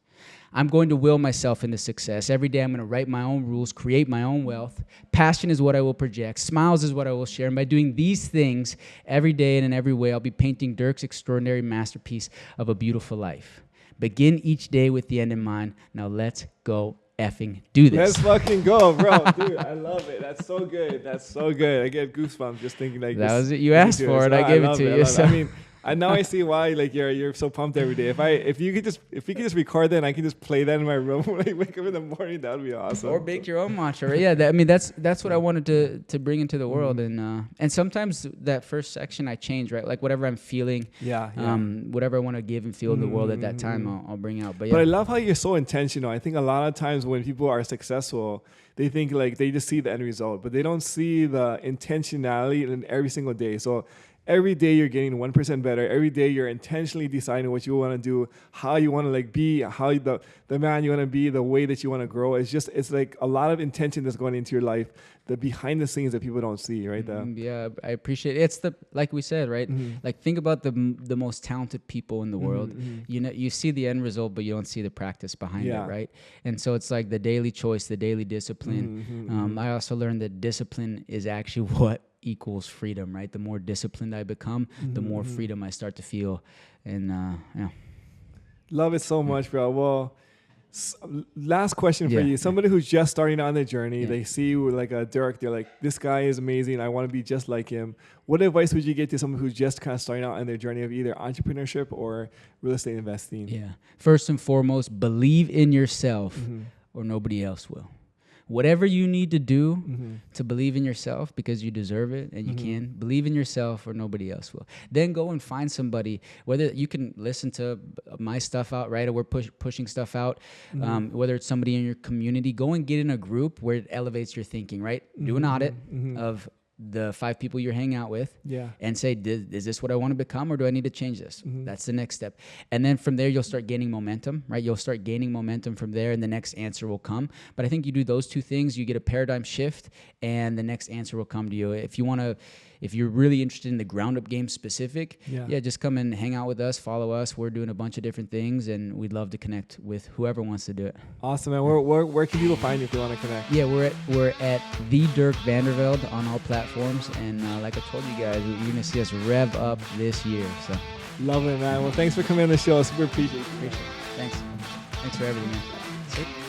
[SPEAKER 1] I'm going to will myself into success. Every day I'm going to write my own rules, create my own wealth. Passion is what I will project. Smiles is what I will share. And by doing these things every day and in every way, I'll be painting Dirk's extraordinary masterpiece of a beautiful life. Begin each day with the end in mind. Now let's go effing do this.
[SPEAKER 2] Let's fucking go, bro. Dude, I love it. That's so good. That's so good. I get goosebumps just thinking like
[SPEAKER 1] that was it. You asked for it. I gave it to you. So.
[SPEAKER 2] I mean, now I see why like you're so pumped every day. If we could just record that and I can just play that in my room when I wake up in the morning, that would be awesome.
[SPEAKER 1] Or make your own mantra. Yeah, that's what I wanted to bring into the world. And sometimes that first section I change, right? Like whatever I'm feeling, whatever I want to give and feel in the world at that time, I'll bring out. But I
[SPEAKER 2] love how you're so intentional. I think a lot of times when people are successful, they think like they just see the end result, but they don't see the intentionality in every single day. So every day you're getting 1% better. Every day you're intentionally deciding what you want to do, how you want to like be, how the man you want to be, the way that you want to grow. It's like a lot of intention that's going into your life, the behind the scenes that people don't see, right?
[SPEAKER 1] Yeah, I appreciate it. It's like we said, right? Like think about the most talented people in the world. You know, you see the end result, but you don't see the practice behind it, right? And so it's like the daily choice, the daily discipline. I also learned that discipline is actually what equals freedom, right? The more disciplined I become, the more freedom I start to feel. And
[SPEAKER 2] love it so much, bro. Well, last question for you. Somebody who's just starting on their journey, they see you like a Dirk, they're like, this guy is amazing, I want to be just like him. What advice would you give to someone who's just kind of starting out on their journey of either entrepreneurship or real estate investing?
[SPEAKER 1] Yeah. First and foremost, believe in yourself or nobody else will. Whatever you need to do to believe in yourself because you deserve it and you can. Believe in yourself or nobody else will. Then go and find somebody, whether you can listen to my stuff out, right? Or we're pushing stuff out, whether it's somebody in your community, go and get in a group where it elevates your thinking, right? Do an audit of the 5 people you're hanging out with and say, is this what I want to become or do I need to change this? That's the next step. And then from there, you'll start gaining momentum, right? You'll start gaining momentum from there and the next answer will come. But I think you do those 2 things, you get a paradigm shift and the next answer will come to you. If you're really interested in the ground up game specific, just come and hang out with us, follow us. We're doing a bunch of different things and we'd love to connect with whoever wants to do it.
[SPEAKER 2] Awesome, man. Where can people find you if they want to connect?
[SPEAKER 1] Yeah, we're at the Dirk Van Der Veld on all platforms. And like I told you guys, you're going to see us rev up this year. So
[SPEAKER 2] love it, man. Well, thanks for coming on the show. Super appreciate it.
[SPEAKER 1] Thanks for everything, man.